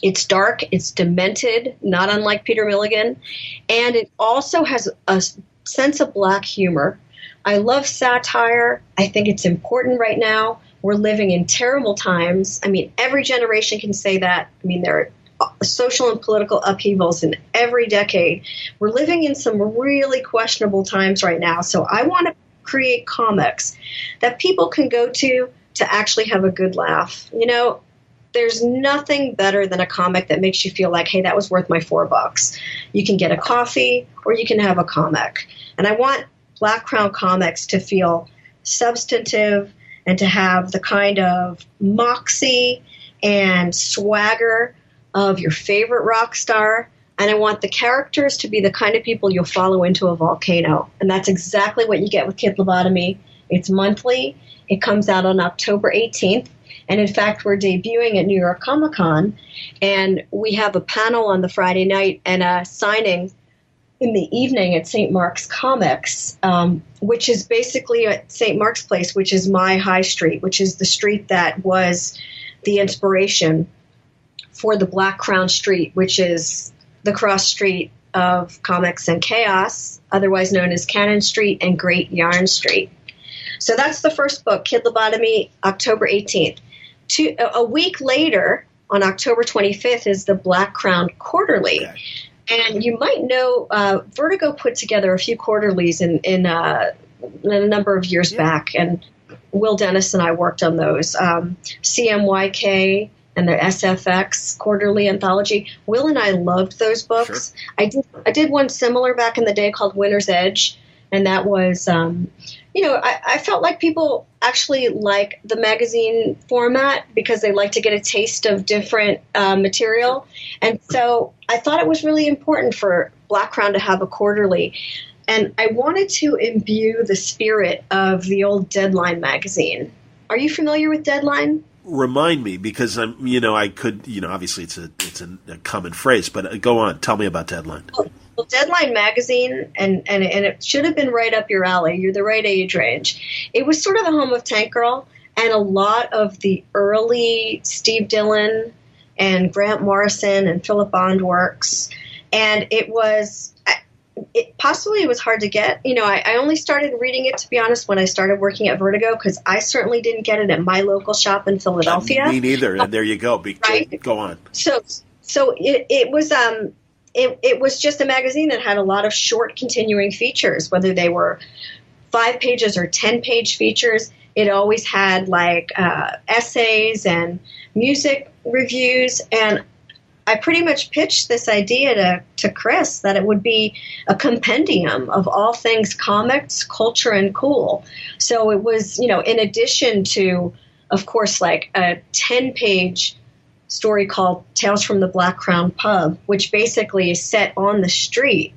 It's dark, it's demented, not unlike Peter Milligan, and it also has a sense of Black humor. I love satire. I think it's important right now. We're living in terrible times. I mean, every generation can say that. I mean, there are social and political upheavals in every decade. We're living in some really questionable times right now. So I want to create comics that people can go to actually have a good laugh. There's nothing better than a comic that makes you feel like, hey, that was worth my $4. You can get a coffee or you can have a comic. And I want Black Crown comics to feel substantive and to have the kind of moxie and swagger of your favorite rock star. And I want the characters to be the kind of people you'll follow into a volcano. And that's exactly what you get with Kid Lobotomy. It's monthly. It comes out on October 18th. And in fact, we're debuting at New York Comic Con. And we have a panel on the Friday night and a signing in the evening at St. Mark's Comics, which is basically at St. Mark's Place, which is my high street, which is the street that was the inspiration for the Black Crown Street, which is the cross street of Comics and Chaos, otherwise known as Cannon Street and Great Yarn Street. So that's the first book, Kid Lobotomy, October 18th. A week later, on October 25th, is the Black Crown Quarterly. Okay. And you might know Vertigo put together a few quarterlies in a number of years back, and Will Dennis and I worked on those. CMYK and the SFX quarterly anthology. Will and I loved those books. Sure. I did one similar back in the day called Winter's Edge, and that was, I felt like people actually like the magazine format because they like to get a taste of different material. And so I thought it was really important for Black Crown to have a quarterly. And I wanted to imbue the spirit of the old Deadline magazine. Are you familiar with Deadline? Remind me, because I could, obviously it's a common phrase, but go on. Tell me about Deadline. Well, Deadline magazine, and it should have been right up your alley. You're the right age range. It was sort of the home of Tank Girl, and a lot of the early Steve Dillon and Grant Morrison and Philip Bond works. And it was hard to get. I only started reading it, to be honest, when I started working at Vertigo, because I certainly didn't get it at my local shop in Philadelphia. Me neither. And there you go. Right? Go on. So it was it was just a magazine that had a lot of short continuing features, whether they were 5 pages or 10-page features. It always had essays and music reviews, and I pretty much pitched this idea to Chris that it would be a compendium of all things comics, culture, and cool. So it was, in addition to, of course, like a 10-page story called Tales from the Black Crown Pub, which basically is set on the street,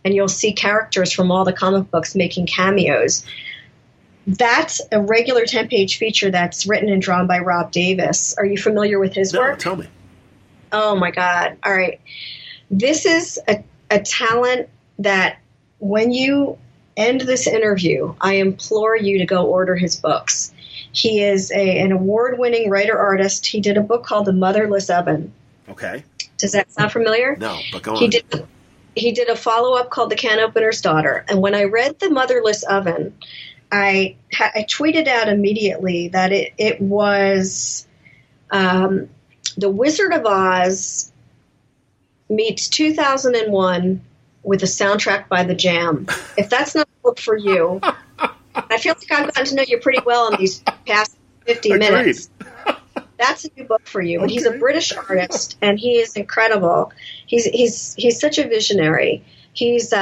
and you'll see characters from all the comic books making cameos. That's a regular 10-page feature that's written and drawn by Rob Davis. Are you familiar with his work? No, tell me. Oh, my God. All right. This is a talent that when you end this interview, I implore you to go order his books. He is an award-winning writer-artist. He did a book called The Motherless Oven. Okay. Does that sound familiar? No, but go on. He did a follow-up called The Can Opener's Daughter. And when I read The Motherless Oven, I tweeted out immediately that it was The Wizard of Oz meets 2001 with a soundtrack by The Jam. If that's not a book for you, I feel like I've gotten to know you pretty well in these past 50 minutes. That's a new book for you. But he's a British artist, and he is incredible. He's such a visionary. He's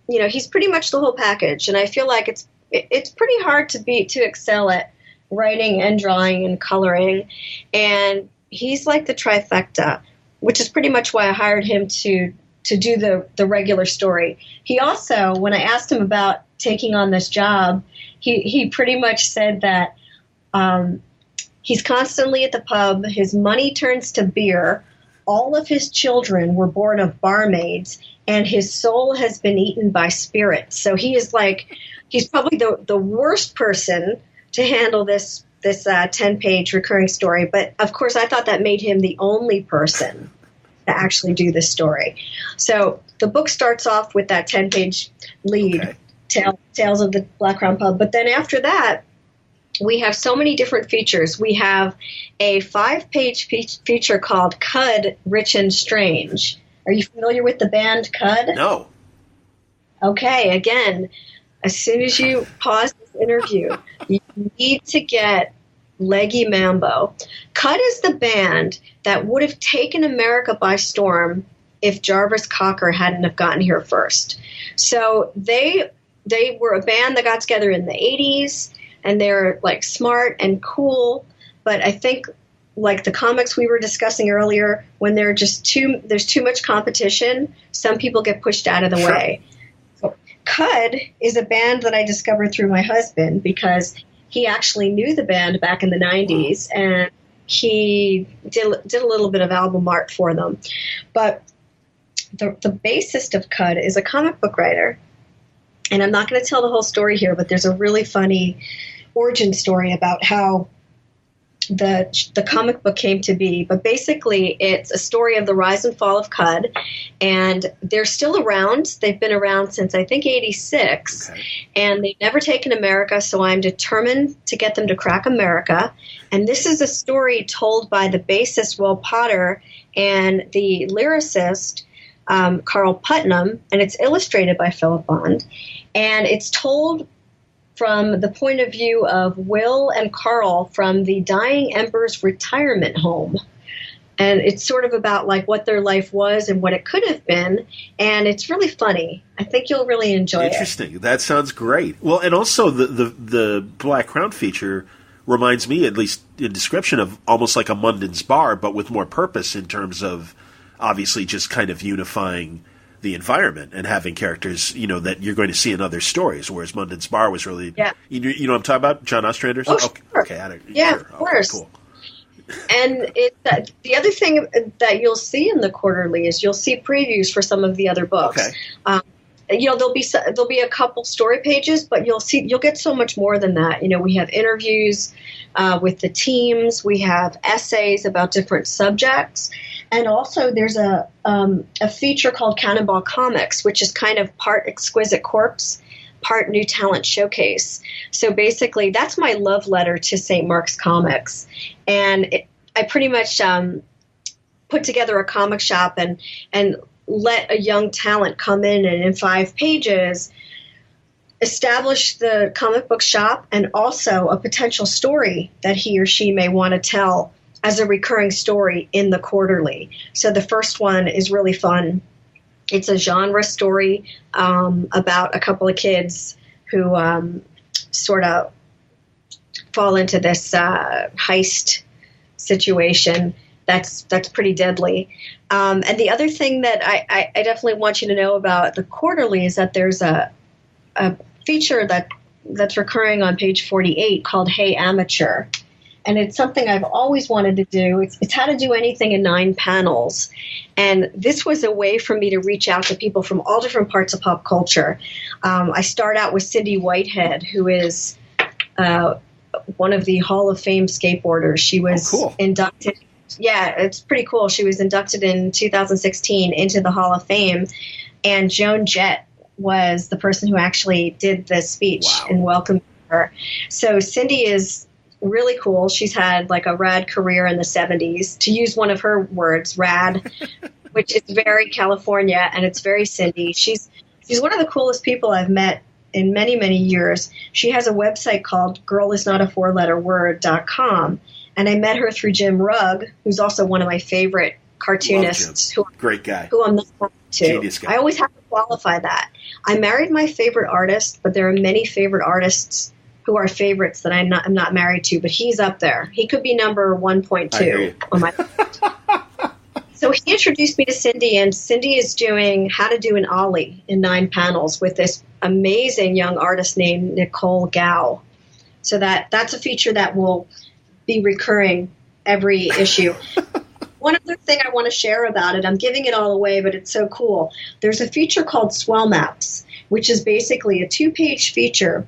he's pretty much the whole package, and I feel like it's pretty hard to excel at writing and drawing and coloring, and he's like the trifecta, which is pretty much why I hired him to to do the regular story. He also, when I asked him about taking on this job, he pretty much said that he's constantly at the pub. His money turns to beer. All of his children were born of barmaids, and his soul has been eaten by spirits. So he is he's probably the worst person to handle this 10-page recurring story. But of course, I thought that made him the only person to actually do this story. So the book starts off with that 10-page lead, Tales of the Black Crown Pub. But then after that, we have so many different features. We have a 5-page feature called Cud, Rich and Strange. Are you familiar with the band Cud? No. Okay, again, as soon as you pause this interview, you need to get Leggy Mambo. Cud is the band that would have taken America by storm if Jarvis Cocker hadn't have gotten here first. So they were a band that got together in the 80s, and they're smart and cool. But I think the comics we were discussing earlier, when there's too much competition, some people get pushed out of the way. So Cud is a band that I discovered through my husband because he actually knew the band back in the 90s, and he did a little bit of album art for them. But the bassist of Cud is a comic book writer. And I'm not going to tell the whole story here, but there's a really funny origin story about how the comic book came to be. But basically, it's a story of the rise and fall of Cud, and they're still around. They've been around since, I think, 86, and they've never taken America, so I'm determined to get them to crack America. And this is a story told by the bassist, Will Potter, and the lyricist, Carl Putnam, and it's illustrated by Philip Bond. And it's told from the point of view of Will and Carl from the dying emperor's retirement home. And it's sort of about what their life was and what it could have been. And it's really funny. I think you'll really enjoy it. Interesting. That sounds great. Well, and also the Black Crown feature reminds me, at least in description, of almost like a Munden's Bar, but with more purpose in terms of obviously just kind of unifying the environment and having characters, that you're going to see in other stories, whereas Munden's Bar was really, you know what I'm talking about? John Ostrander? Oh, sure. Okay. Of course. Cool. And the other thing that you'll see in the quarterly is you'll see previews for some of the other books. Okay. There'll be a couple story pages, but you'll get so much more than that. We have interviews with the teams, we have essays about different subjects. And also there's a feature called Cannonball Comics, which is kind of part Exquisite Corpse, part New Talent Showcase. So basically that's my love letter to St. Mark's Comics. And I pretty much put together a comic shop and let a young talent come in and in 5 pages establish the comic book shop and also a potential story that he or she may want to tell as a recurring story in the quarterly. So the first one is really fun. It's a genre story about a couple of kids who sort of fall into this heist situation that's pretty deadly. And the other thing that I definitely want you to know about the quarterly is that there's a feature that's recurring on page 48 called Hey Amateur. And it's something I've always wanted to do. It's how to do anything in 9 panels. And this was a way for me to reach out to people from all different parts of pop culture. I start out with Cindy Whitehead, who is one of the Hall of Fame skateboarders. She was inducted. Yeah, it's pretty cool. She was inducted in 2016 into the Hall of Fame. And Joan Jett was the person who actually did the speech and welcomed her. So Cindy is really cool. She's had a rad career in the 70s. To use one of her words, rad, which is very California, and it's very Cindy. She's one of the coolest people I've met in many, many years. She has a website called girlisnotafourletterword.com, and I met her through Jim Rugg, who's also one of my favorite cartoonists. Great guy. Who I'm not to. Genius guy. I always have to qualify that. I married my favorite artist, but there are many favorite artists who are favorites that I'm not married to, but he's up there. He could be number 1.2 on my list. So he introduced me to Cindy, and Cindy is doing How to Do an Ollie in 9 panels with this amazing young artist named Nicole Gao. So that's a feature that will be recurring every issue. One other thing I want to share about it, I'm giving it all away, but it's so cool. There's a feature called Swell Maps, which is basically a 2-page feature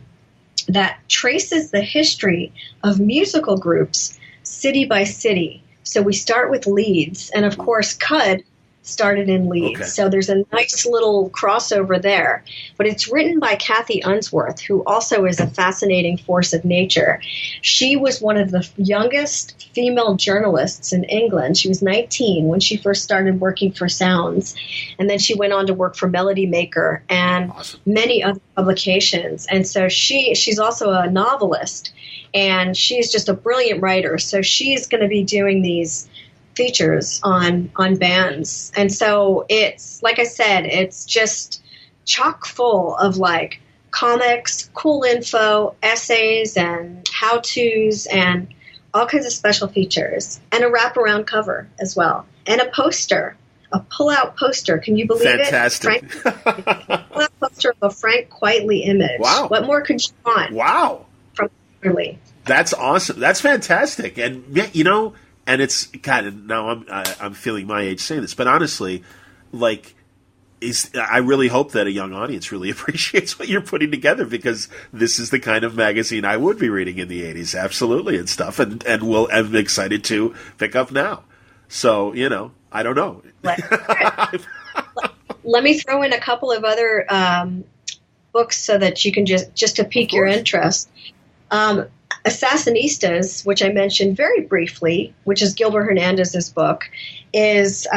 that traces the history of musical groups city by city. So we start with Leeds, and of course, Cud started in Leeds. Okay. So there's a nice little crossover there. But it's written by Kathy Unsworth, who also is a fascinating force of nature. She was one of the youngest female journalists in England. She was 19 when she first started working for Sounds. And then she went on to work for Melody Maker and many other publications. And so she's also a novelist, and she's just a brilliant writer. So she's going to be doing these features on bands. And so it's, like I said, it's just chock full of like comics, cool info, essays, and how-tos, and all kinds of special features, and a wraparound cover as well, and a poster, a pull-out poster. Can you believe Fantastic. it? A pull-out poster of a Frank Quitely image. Wow. What more could you want? Wow. From Quitely. That's awesome. That's fantastic. And, you know, and it's kind of, now I'm feeling my age saying this, but honestly, like, I really hope that a young audience really appreciates what you're putting together, because this is the kind of magazine I would be reading in the 80s, absolutely, and stuff, and I'm excited to pick up now. So, you know, I don't know. Let me throw in a couple of other books so that you can just to pique your interest. Assassinistas, which I mentioned very briefly, which is Gilbert Hernandez's book, is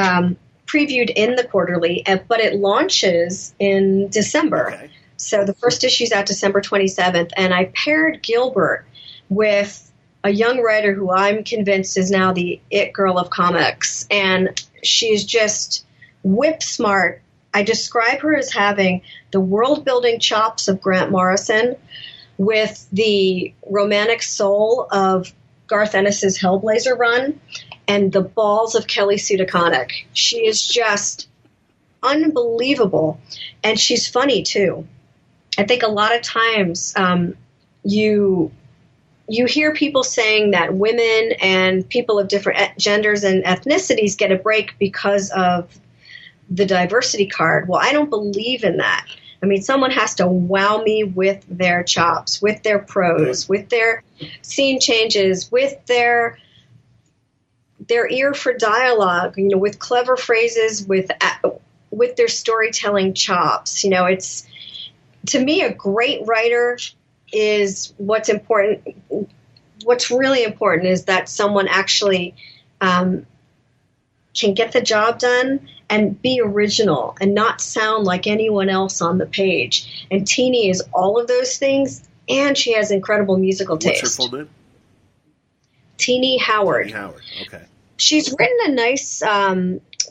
previewed in the quarterly, but it launches in December. Okay. So the first issue is out December 27th, and I paired Gilbert with a young writer who I'm convinced is now the it girl of comics, and she's just whip smart. I describe her as having the world-building chops of Grant Morrison with the romantic soul of Garth Ennis's Hellblazer run and the balls of Kelly Sue DeConnick. She is just unbelievable, and she's funny too. I think a lot of times you hear people saying that women and people of different genders and ethnicities get a break because of the diversity card. Well, I don't believe in that. I mean, someone has to wow me with their chops, with their prose, with their scene changes, with their ear for dialogue, you know, with clever phrases, with their storytelling chops. You know, it's, to me, a great writer is what's important. What's really important is that someone actually can get the job done and be original and not sound like anyone else on the page. And Teenie is all of those things, and she has incredible musical taste. What's her full name? Teenie Howard. Teenie Howard, okay. She's written a nice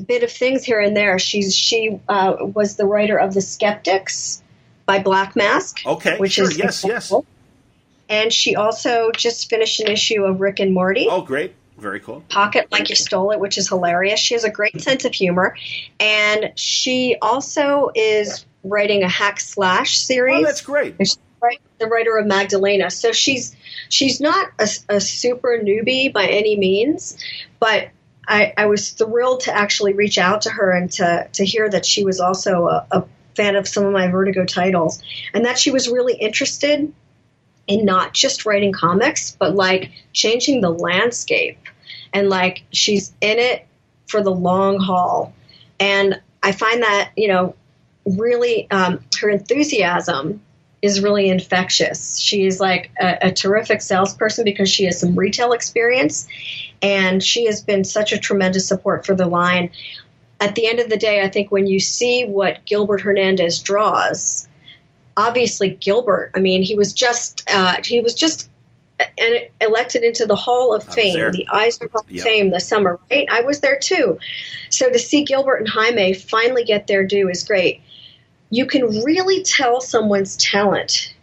bit of things here and there. She was the writer of The Skeptics by Black Mask. Okay, which sure, is yes. And she also just finished an issue of Rick and Morty. Oh, great. Very cool. Pocket Like You Stole It, which is hilarious. She has a great sense of humor. And she also is writing a hack slash series. Oh, that's great. And she's the writer of Magdalena. So she's not a super newbie by any means, but I was thrilled to actually reach out to her and to hear that she was also a fan of some of my Vertigo titles, and that she was really interested in not just writing comics, but like changing the landscape. And like she's in it for the long haul. And I find that, you know, really her enthusiasm is really infectious. She is like a terrific salesperson because she has some retail experience, and she has been such a tremendous support for the line. At the end of the day, I think when you see what Gilbert Hernandez draws, obviously Gilbert, I mean, he was just elected into the Hall of Fame, the Eisner Hall of Fame this summer, right? I was there too. So to see Gilbert and Jaime finally get their due is great. You can really tell someone's talent,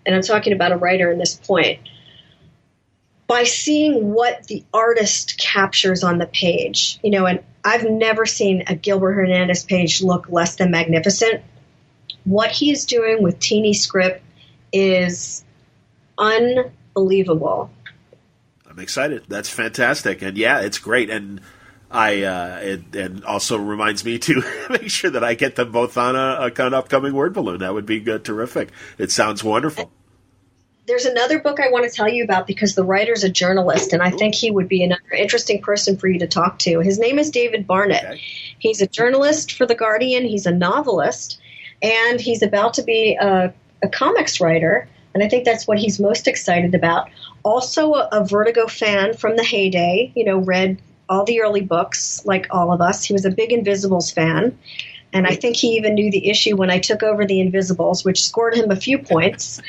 and I'm talking about a writer in this point, by seeing what the artist captures on the page. You know, and I've never seen a Gilbert Hernandez page look less than magnificent. What he's doing with teeny script is unbelievable. I'm excited. That's fantastic. And yeah, it's great. And it also reminds me to make sure that I get them both on an upcoming word balloon. That would be good. Terrific. It sounds wonderful. There's another book I want to tell you about because the writer's a journalist, and I think he would be another interesting person for you to talk to. His name is David Barnett. Okay. He's a journalist for The Guardian. He's a novelist, and he's about to be a comics writer, and I think that's what he's most excited about. Also a Vertigo fan from the heyday, read all the early books like all of us. He was a big Invisibles fan, and I think he even knew the issue when I took over the Invisibles, which scored him a few points.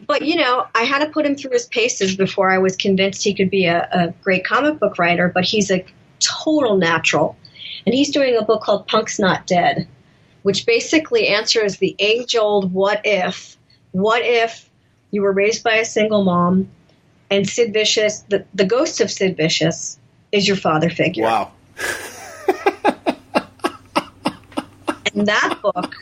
But, I had to put him through his paces before I was convinced he could be a great comic book writer, but he's a total natural. And he's doing a book called Punk's Not Dead, which basically answers the age-old what if. What if you were raised by a single mom and Sid Vicious, the ghost of Sid Vicious, is your father figure? Wow. And that book,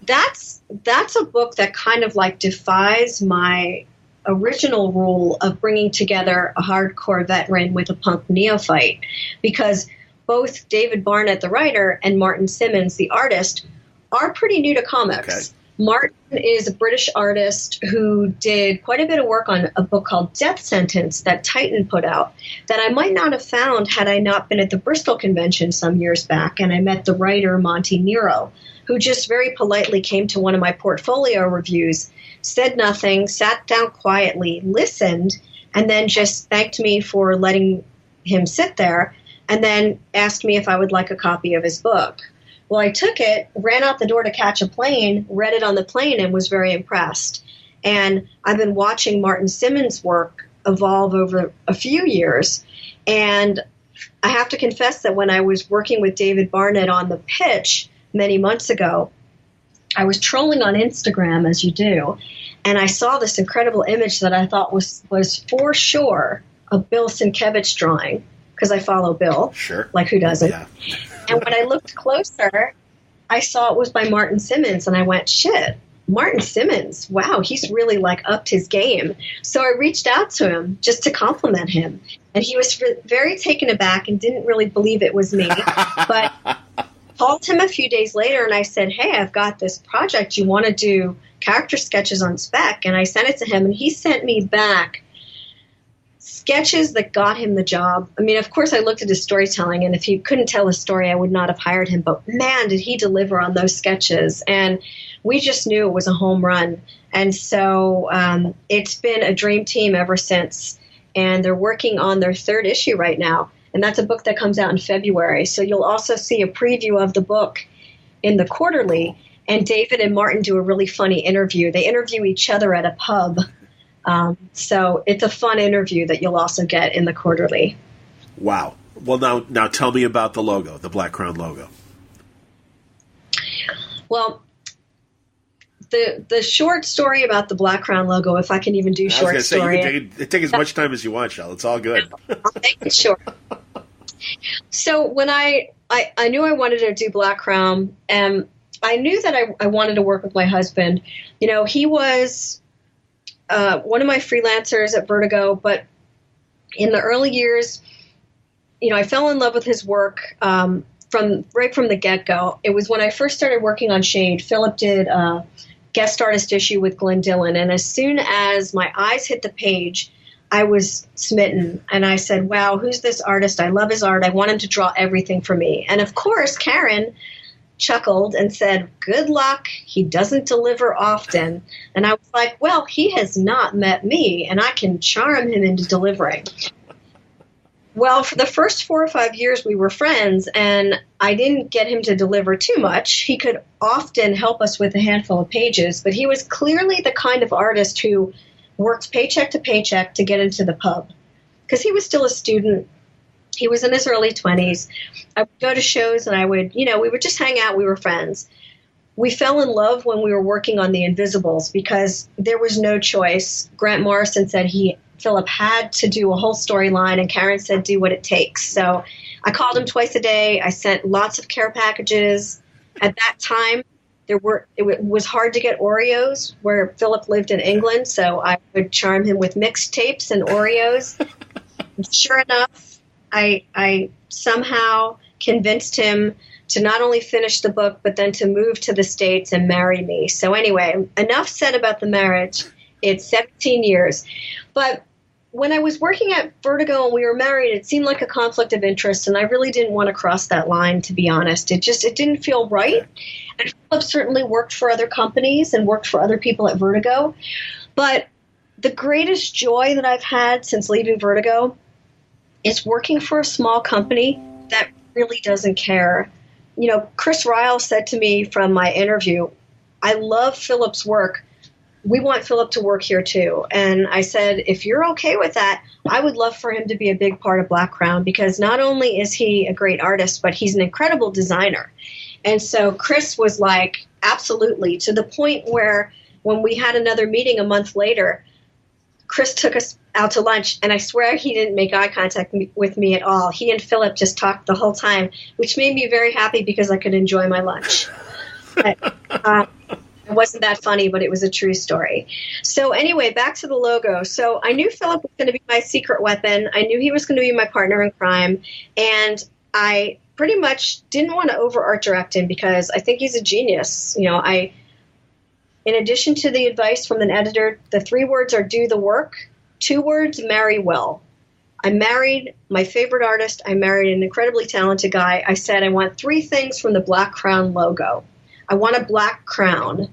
that's a book that kind of like defies my original rule of bringing together a hardcore veteran with a punk neophyte, because both David Barnett, the writer, and Martin Simmons, the artist, are pretty new to comics. Okay. Martin is a British artist who did quite a bit of work on a book called Death Sentence that Titan put out that I might not have found had I not been at the Bristol convention some years back, and I met the writer Monty Nero, who just very politely came to one of my portfolio reviews, said nothing, sat down quietly, listened, and then just thanked me for letting him sit there, and then asked me if I would like a copy of his book. Well, I took it, ran out the door to catch a plane, read it on the plane, and was very impressed. And I've been watching Martin Simmons' work evolve over a few years, and I have to confess that when I was working with David Barnett on the pitch many months ago, I was trolling on Instagram, as you do, and I saw this incredible image that I thought was for sure a Bill Sienkiewicz drawing, because I follow Bill. Sure. Like, who doesn't? Yeah. And when I looked closer, I saw it was by Martin Simmons, and I went, shit, Martin Simmons, wow, he's really like upped his game. So I reached out to him just to compliment him, and he was very taken aback and didn't really believe it was me, but called him a few days later, and I said, hey, I've got this project. You want to do character sketches on spec? And I sent it to him, and he sent me back sketches that got him the job. I mean, of course, I looked at his storytelling, and if he couldn't tell a story, I would not have hired him. But, man, did he deliver on those sketches. And we just knew it was a home run. And so it's been a dream team ever since. And they're working on their third issue right now. And that's a book that comes out in February. So you'll also see a preview of the book in the quarterly. And David and Martin do a really funny interview. They interview each other at a pub. So it's a fun interview that you'll also get in the quarterly. Wow. Well, now tell me about the logo, the Black Crown logo. Well, the short story about the Black Crown logo, if I can even do short story. You can take as much time as you want, Shell. It's all good. I'll make it short. So when I knew I wanted to do Black Crown, and I knew that I wanted to work with my husband. You know, he was one of my freelancers at Vertigo, but in the early years, you know, I fell in love with his work from the get-go. It was when I first started working on Shade. Philip did a guest artist issue with Glenn Dillon, and as soon as my eyes hit the page, I was smitten, and I said, wow, who's this artist? I love his art. I want him to draw everything for me. And of course, Karen chuckled and said, good luck. He doesn't deliver often. And I was like, well, he has not met me, and I can charm him into delivering. Well, for the first 4 or 5 years, we were friends, and I didn't get him to deliver too much. He could often help us with a handful of pages, but he was clearly the kind of artist who worked paycheck to paycheck to get into the pub, because he was still a student. He was in his early 20s. I would go to shows, and we would just hang out. We were friends. We fell in love when we were working on The Invisibles because there was no choice. Grant Morrison said he Philip had to do a whole storyline, and Karen said, do what it takes. So I called him twice a day. I sent lots of care packages. At that time, it was hard to get Oreos where Philip lived in England, so I would charm him with mixtapes and Oreos. Sure enough, I somehow convinced him to not only finish the book, but then to move to the States and marry me. So anyway, enough said about the marriage. It's 17 years. But when I was working at Vertigo and we were married, it seemed like a conflict of interest, and I really didn't want to cross that line, to be honest. It didn't feel right. And Philip certainly worked for other companies and worked for other people at Vertigo. But the greatest joy that I've had since leaving Vertigo is working for a small company that really doesn't care. You know, Chris Ryle said to me from my interview, I love Philip's work. We want Philip to work here too. And I said, if you're okay with that, I would love for him to be a big part of Black Crown, because not only is he a great artist, but he's an incredible designer. And so Chris was like, absolutely, to the point where when we had another meeting a month later, Chris took us out to lunch, and I swear he didn't make eye contact with me at all. He and Philip just talked the whole time, which made me very happy because I could enjoy my lunch. But, it wasn't that funny, but it was a true story. So anyway, back to the logo. So I knew Philip was going to be my secret weapon. I knew he was going to be my partner in crime. And I pretty much didn't want to over art direct him because I think he's a genius. You know, in addition to the advice from an editor, the 3 words are do the work, 2 words, marry well. I married my favorite artist. I married an incredibly talented guy. I said, I want 3 things from the Black Crown logo. I want a black crown,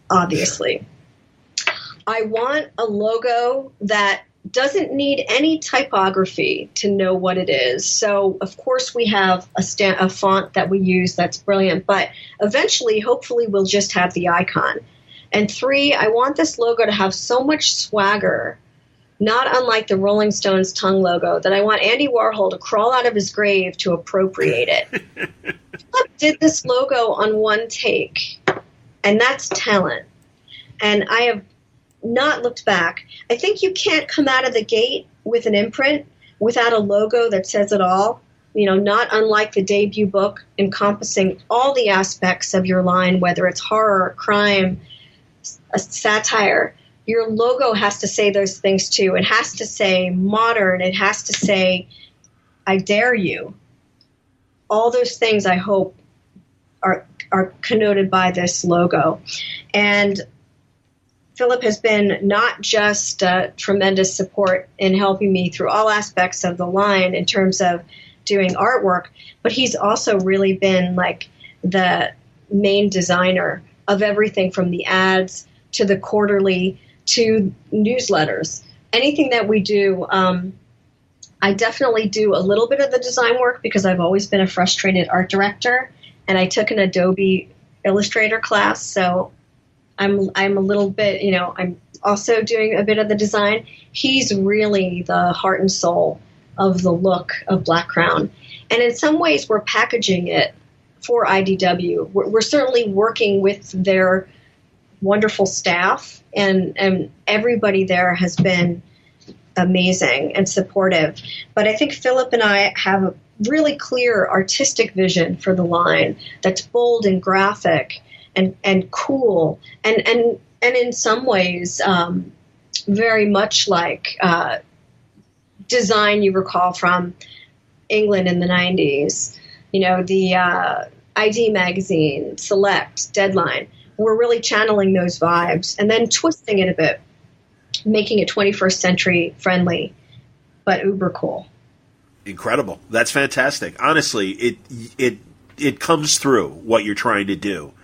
obviously. I want a logo that doesn't need any typography to know what it is. So, of course, we have a font that we use that's brilliant, but eventually, hopefully, we'll just have the icon. And 3, I want this logo to have so much swagger, not unlike the Rolling Stones tongue logo, that I want Andy Warhol to crawl out of his grave to appropriate it. Philip did this logo on one take, and that's talent. And I have not looked back. I think you can't come out of the gate with an imprint without a logo that says it all. You know, not unlike the debut book, encompassing all the aspects of your line, whether it's horror, crime, a satire. Your logo has to say those things too. It has to say modern. It has to say, I dare you. All those things, I hope, are connoted by this logo. And Philip has been not just tremendous support in helping me through all aspects of the line in terms of doing artwork, but he's also really been like the main designer of everything from the ads to the quarterly to newsletters. Anything that we do, I definitely do a little bit of the design work because I've always been a frustrated art director, and I took an Adobe Illustrator class, so I'm a little bit, you know, I'm also doing a bit of the design. He's really the heart and soul of the look of Black Crown. And in some ways, we're packaging it for IDW. We're certainly working with their wonderful staff, and everybody there has been amazing and supportive. But I think Philip and I have a really clear artistic vision for the line that's bold and graphic and cool and in some ways very much like design you recall from England in the 90s. You know, the ID magazine, Select, Deadline. We're really channeling those vibes and then twisting it a bit, making it 21st century friendly, but uber cool. Incredible. That's fantastic. Honestly, it comes through what you're trying to do.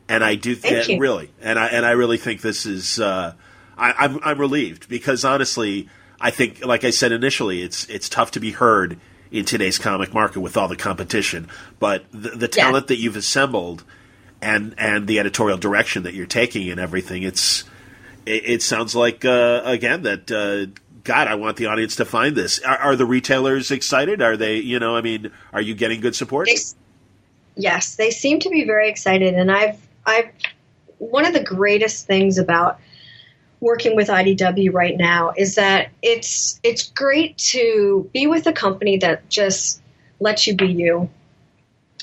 And I do think really, and I really think this is, I'm relieved because honestly, I think, like I said initially, it's tough to be heard in today's comic market with all the competition, but the talent that you've assembled and the editorial direction that you're taking and everything, it sounds like, again, that, God, I want the audience to find this. Are the retailers excited? Are they, you know, I mean, are you getting good support? Yes, they seem to be very excited. And I've one of the greatest things about working with IDW right now is that it's great to be with a company that just lets you be you.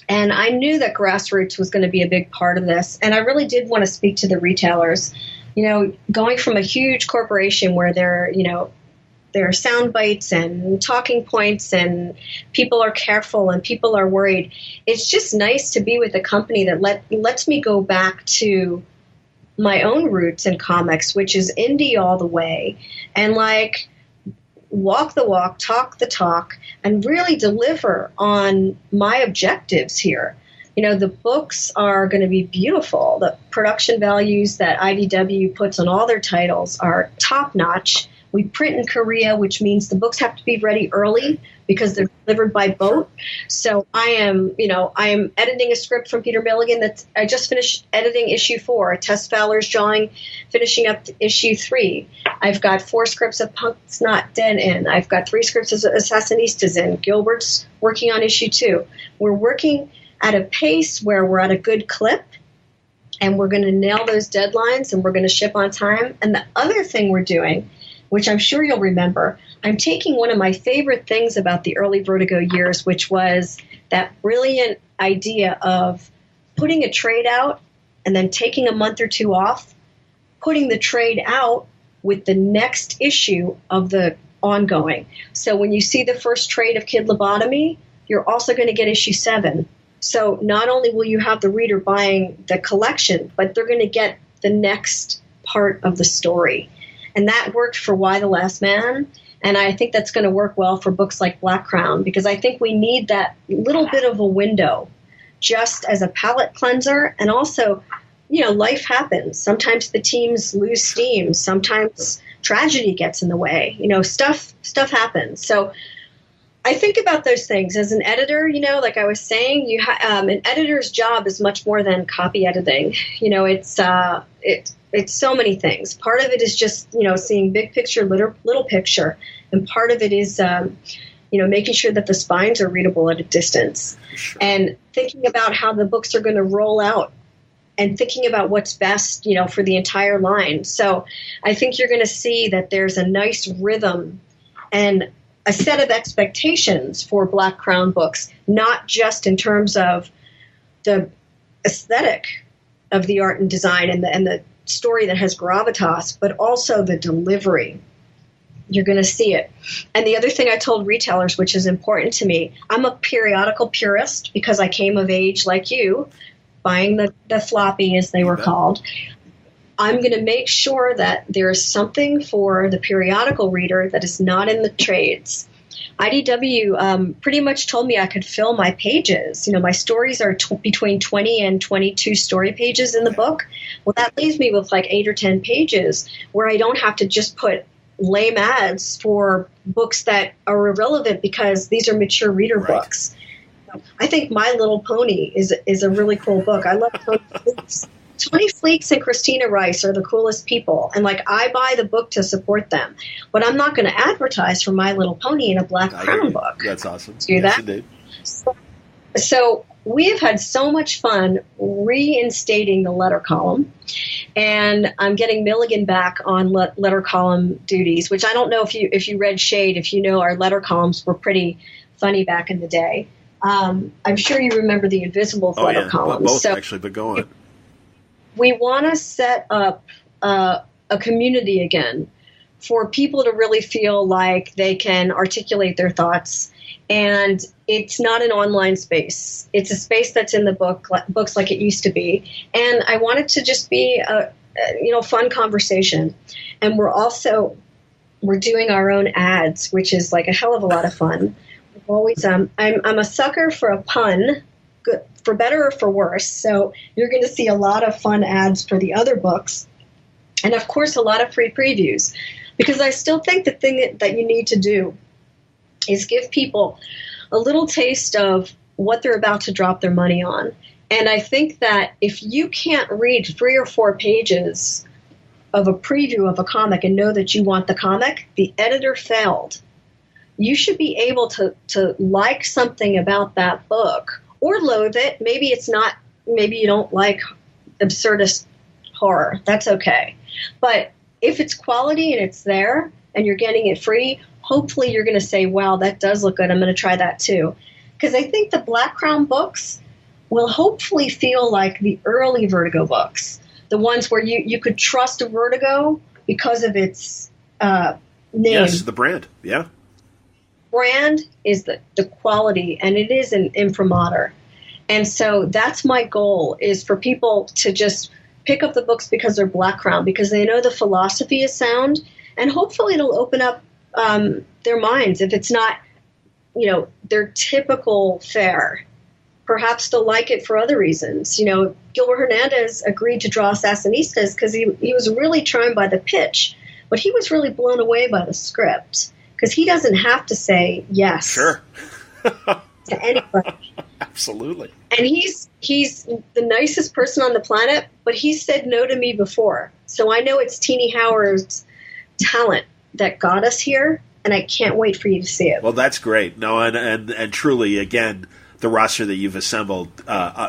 And I knew that grassroots was going to be a big part of this. And I really did want to speak to the retailers. You know, going from a huge corporation where there are sound bites and talking points and people are careful and people are worried. It's just nice to be with a company that lets me go back to my own roots in comics, which is indie all the way, and like walk the walk, talk the talk, and really deliver on my objectives here. You know, the books are going to be beautiful. The production values that IDW puts on all their titles are top notch. We print in Korea, which means the books have to be ready early because they're delivered by boat. So I am editing a script from Peter Milligan that I just finished editing issue 4. Tess Fowler's drawing, finishing up issue 3. I've got 4 scripts of Punk's Not Dead in. I've got 3 scripts of Assassinistas in. Gilbert's working on issue 2. We're working at a pace where we're at a good clip, and we're going to nail those deadlines, and we're going to ship on time. And the other thing we're doing, which I'm sure you'll remember, I'm taking one of my favorite things about the early Vertigo years, which was that brilliant idea of putting a trade out and then taking a month or 2 off, putting the trade out with the next issue of the ongoing. So when you see the first trade of Kid Lobotomy, you're also going to get issue 7. So not only will you have the reader buying the collection, but they're going to get the next part of the story. And that worked for Why the Last Man. And I think that's going to work well for books like Black Crown, because I think we need that little bit of a window just as a palate cleanser. And also, you know, life happens. Sometimes the teams lose steam. Sometimes tragedy gets in the way. You know, stuff happens. So I think about those things as an editor. You know, like I was saying, an editor's job is much more than copy editing. You know, it's so many things. Part of it is just, you know, seeing big picture, little picture, and part of it is, you know, making sure that the spines are readable at a distance, sure, and thinking about how the books are going to roll out, and thinking about what's best, you know, for the entire line. So I think you're going to see that there's a nice rhythm and a set of expectations for Black Crown books, not just in terms of the aesthetic of the art and design and the story that has gravitas, but also the delivery. You're going to see it. And the other thing I told retailers, which is important to me, I'm a periodical purist because I came of age like you, buying the floppy, as they were called. I'm going to make sure that there is something for the periodical reader that is not in the trades. IDW pretty much told me I could fill my pages. You know, my stories are between 20 and 22 story pages in the book. Well, that leaves me with like 8 or 10 pages where I don't have to just put lame ads for books that are irrelevant because these are mature reader books. I think My Little Pony is a really cool book. I love Tony Fleeks. Tony Fleeks and Christina Rice are the coolest people. And, like, I buy the book to support them. But I'm not going to advertise for My Little Pony in a Black Crown book. That's awesome. Do yes, that? Indeed. So we have had so much fun reinstating the letter column. And I'm getting Milligan back on letter column duties, which I don't know if you read Shade, if you know our letter columns were pretty funny back in the day. I'm sure you remember the Invisible letter columns. Both, actually, but go on. We want to set up a community again for people to really feel like they can articulate their thoughts. And it's not an online space. It's a space that's in the books like it used to be. And I want it to just be a fun conversation. And we're doing our own ads, which is like a hell of a lot of fun. Always, I'm a sucker for a pun, good, for better or for worse. So you're going to see a lot of fun ads for the other books, and of course a lot of free previews, because I still think the thing that you need to do is give people a little taste of what they're about to drop their money on. And I think that if you can't read 3 or 4 pages of a preview of a comic and know that you want the comic, the editor failed. You should be able to like something about that book or loathe it. Maybe you don't like absurdist horror. That's okay. But if it's quality and it's there and you're getting it free, hopefully you're going to say, wow, that does look good. I'm going to try that too. Because I think the Black Crown books will hopefully feel like the early Vertigo books, the ones where you could trust a Vertigo because of its name. Yes, the brand, yeah. Brand is the quality, and it is an imprimatur. And so that's my goal, is for people to just pick up the books because they're Black Crown, because they know the philosophy is sound, and hopefully it'll open up their minds. If it's not, their typical fare, perhaps they'll like it for other reasons. Gilbert Hernandez agreed to draw Assassinistas because he was really charmed by the pitch, but he was really blown away by the script because he doesn't have to say yes. Sure. To anybody. Absolutely. And he's the nicest person on the planet, but he said no to me before. So I know it's Teenie Howard's talent that got us here, and I can't wait for you to see it. Well, that's great. No, and truly, again, the roster that you've assembled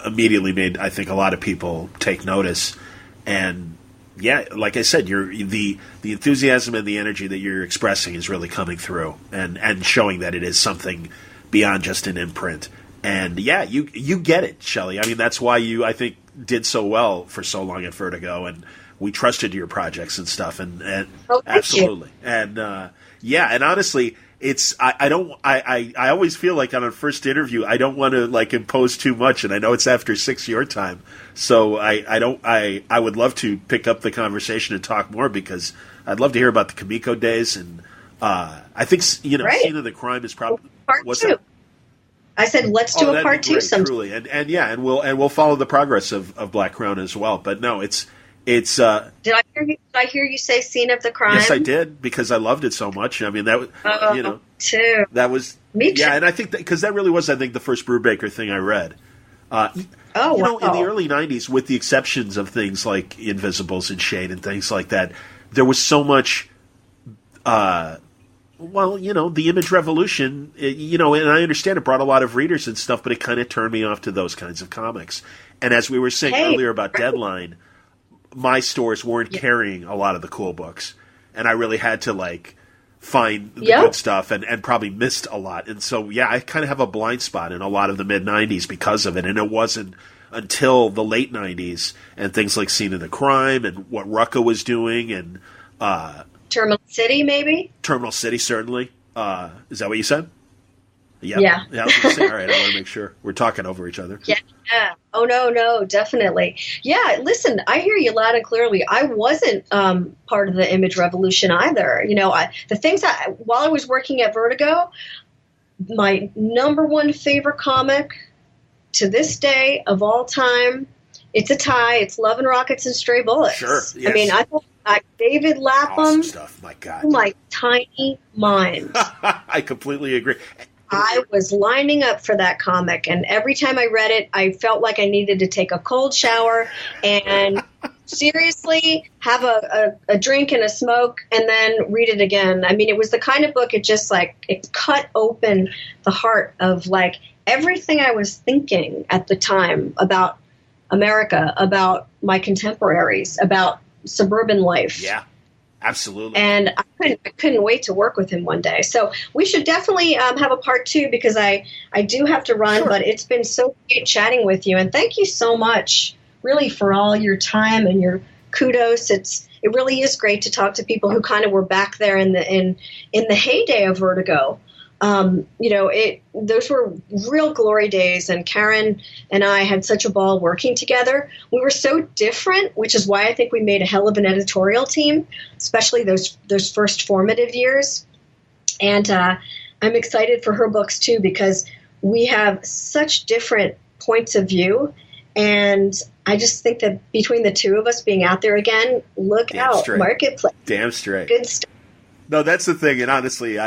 immediately made, I think, a lot of people take notice. And yeah, like I said, the enthusiasm and the energy that you're expressing is really coming through and showing that it is something beyond just an imprint. And yeah, you get it, Shelly. I mean, that's why you, I think, did so well for so long at Vertigo, and we trusted your projects and stuff. And absolutely. You. And yeah, and honestly, it's I always feel like on a first interview I don't want to like impose too much, and I know it's after 6 your time, so I would love to pick up the conversation and talk more, because I'd love to hear about the Kamiko days, and I think right. Scene of the Crime is probably part two. That? I said let's do a part two sometime. Truly, and yeah, and we'll follow the progress of Black Crown as well. But no, it's. Did I hear you say Scene of the Crime? Yes, I did, because I loved it so much. I mean, that was too. That was me too. Yeah, and I think because that really was, I think, the first Brubaker thing I read. Wow. In the early '90s, with the exceptions of things like Invisibles and Shade and things like that, there was so much. The Image Revolution, and I understand it brought a lot of readers and stuff, but it kind of turned me off to those kinds of comics. And as we were saying earlier about Deadline, my stores weren't carrying a lot of the cool books, and I really had to find the good stuff, and probably missed a lot. And so, yeah, I kind of have a blind spot in a lot of the mid-'90s because of it, and it wasn't until the late '90s and things like Scene of the Crime and what Rucka was doing, and Terminal City, maybe? Terminal City, certainly. Is that what you said? Yeah. I was gonna say, all right, I want to make sure we're talking over each other. Yeah. Oh, no, definitely. Yeah, listen, I hear you loud and clearly. I wasn't part of the Image Revolution either. The things while I was working at Vertigo, my number one favorite comic to this day of all time, it's a tie. It's Love and Rockets and Stray Bullets. Sure. Yes. I mean, I thought David Lapham. Awesome stuff. My God. My tiny mind. I completely agree. I was lining up for that comic, and every time I read it, I felt like I needed to take a cold shower and seriously have a drink and a smoke and then read it again. I mean, it was the kind of book, it just it cut open the heart of everything I was thinking at the time about America, about my contemporaries, about suburban life. Yeah. Absolutely. And I couldn't wait to work with him one day. So we should definitely have a part two, because I do have to run, but it's been so great chatting with you. And thank you so much, really, for all your time and your kudos. It really is great to talk to people who kind of were back there in the heyday of Vertigo. Those were real glory days, and Karen and I had such a ball working together. We were so different, which is why I think we made a hell of an editorial team, especially those first formative years. And I'm excited for her books too, because we have such different points of view. And I just think that between the two of us being out there again, look out, straight. Marketplace. Damn straight. Good stuff. No, that's the thing, and honestly,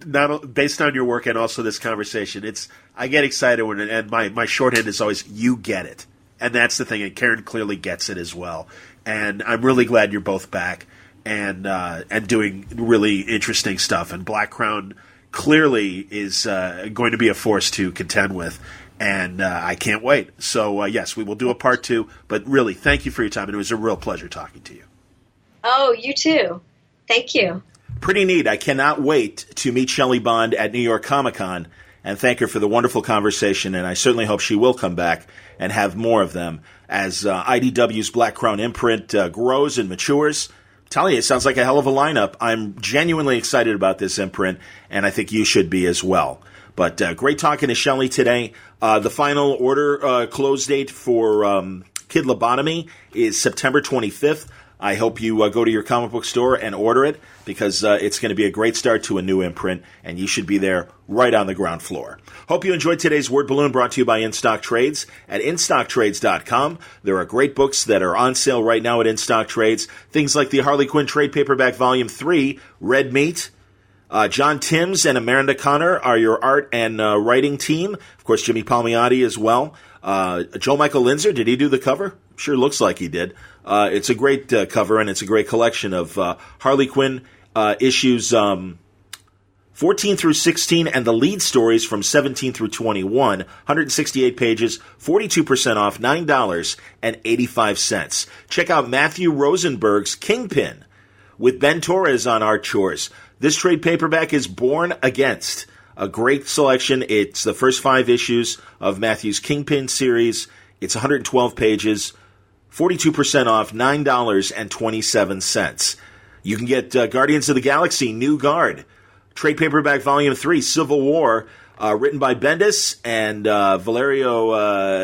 not based on your work and also this conversation, I get excited and my shorthand is always "you get it," and that's the thing. And Karen clearly gets it as well, and I'm really glad you're both back and doing really interesting stuff. And Black Crown clearly is going to be a force to contend with, and I can't wait. So yes, we will do a part two. But really, thank you for your time, and it was a real pleasure talking to you. Oh, you too. Thank you. Pretty neat. I cannot wait to meet Shelly Bond at New York Comic-Con and thank her for the wonderful conversation, and I certainly hope she will come back and have more of them as IDW's Black Crown imprint grows and matures. I'm telling you, it sounds like a hell of a lineup. I'm genuinely excited about this imprint, and I think you should be as well. But great talking to Shelly today. The final order close date for Kid Lobotomy is September 25th. I hope you go to your comic book store and order it because it's going to be a great start to a new imprint, and you should be there right on the ground floor. Hope you enjoyed today's Word Balloon brought to you by In Stock Trades at InStockTrades.com. There are great books that are on sale right now at In Stock Trades. Things like the Harley Quinn Trade Paperback Volume 3, Red Meat. John Timms and Amanda Connor are your art and writing team. Of course, Jimmy Palmiotti as well. Joe Michael Linzer, did he do the cover? Sure looks like he did. It's a great cover, and it's a great collection of Harley Quinn issues 14 through 16 and the lead stories from 17 through 21. 168 pages, 42% off, $9.85. Check out Matthew Rosenberg's Kingpin with Ben Torres on art chores. This trade paperback is Born Against. A great selection. It's the first 5 issues of Matthew's Kingpin series. It's 112 pages, 42% off, $9.27. You can get Guardians of the Galaxy New Guard, Trade Paperback Volume 3, Civil War, written by Bendis and Valerio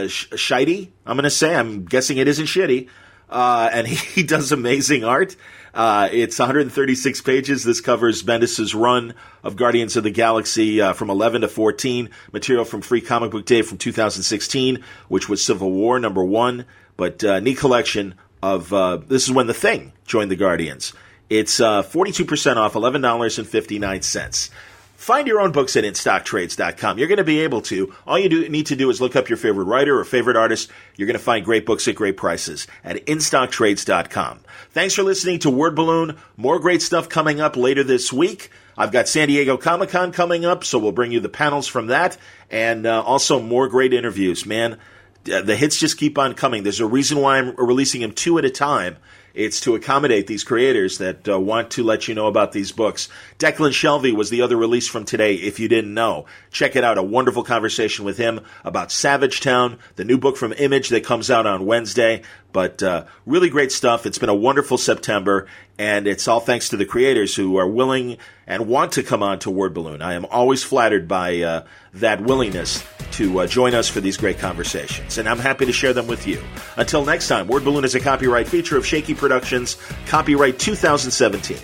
Scheide, I'm going to say. I'm guessing it isn't shitty. And he does amazing art. It's 136 pages. This covers Bendis' run of Guardians of the Galaxy from 11 to 14. Material from Free Comic Book Day from 2016, which was Civil War #1. But neat collection of this is when The Thing joined the Guardians. It's 42% off, $11.59. Find your own books at InStockTrades.com. You're going to be able to. All you need to do is look up your favorite writer or favorite artist. You're going to find great books at great prices at InStockTrades.com. Thanks for listening to Word Balloon. More great stuff coming up later this week. I've got San Diego Comic-Con coming up, so we'll bring you the panels from that, and also more great interviews. Man, the hits just keep on coming. There's a reason why I'm releasing them 2 at a time. It's to accommodate these creators that want to let you know about these books. Declan Shelby was the other release from today, if you didn't know. Check it out, a wonderful conversation with him about Savage Town, the new book from Image that comes out on Wednesday. But really great stuff. It's been a wonderful September, and it's all thanks to the creators who are willing and want to come on to Word Balloon. I am always flattered by that willingness to join us for these great conversations, and I'm happy to share them with you. Until next time, Word Balloon is a copyright feature of Shaky Productions, copyright 2017.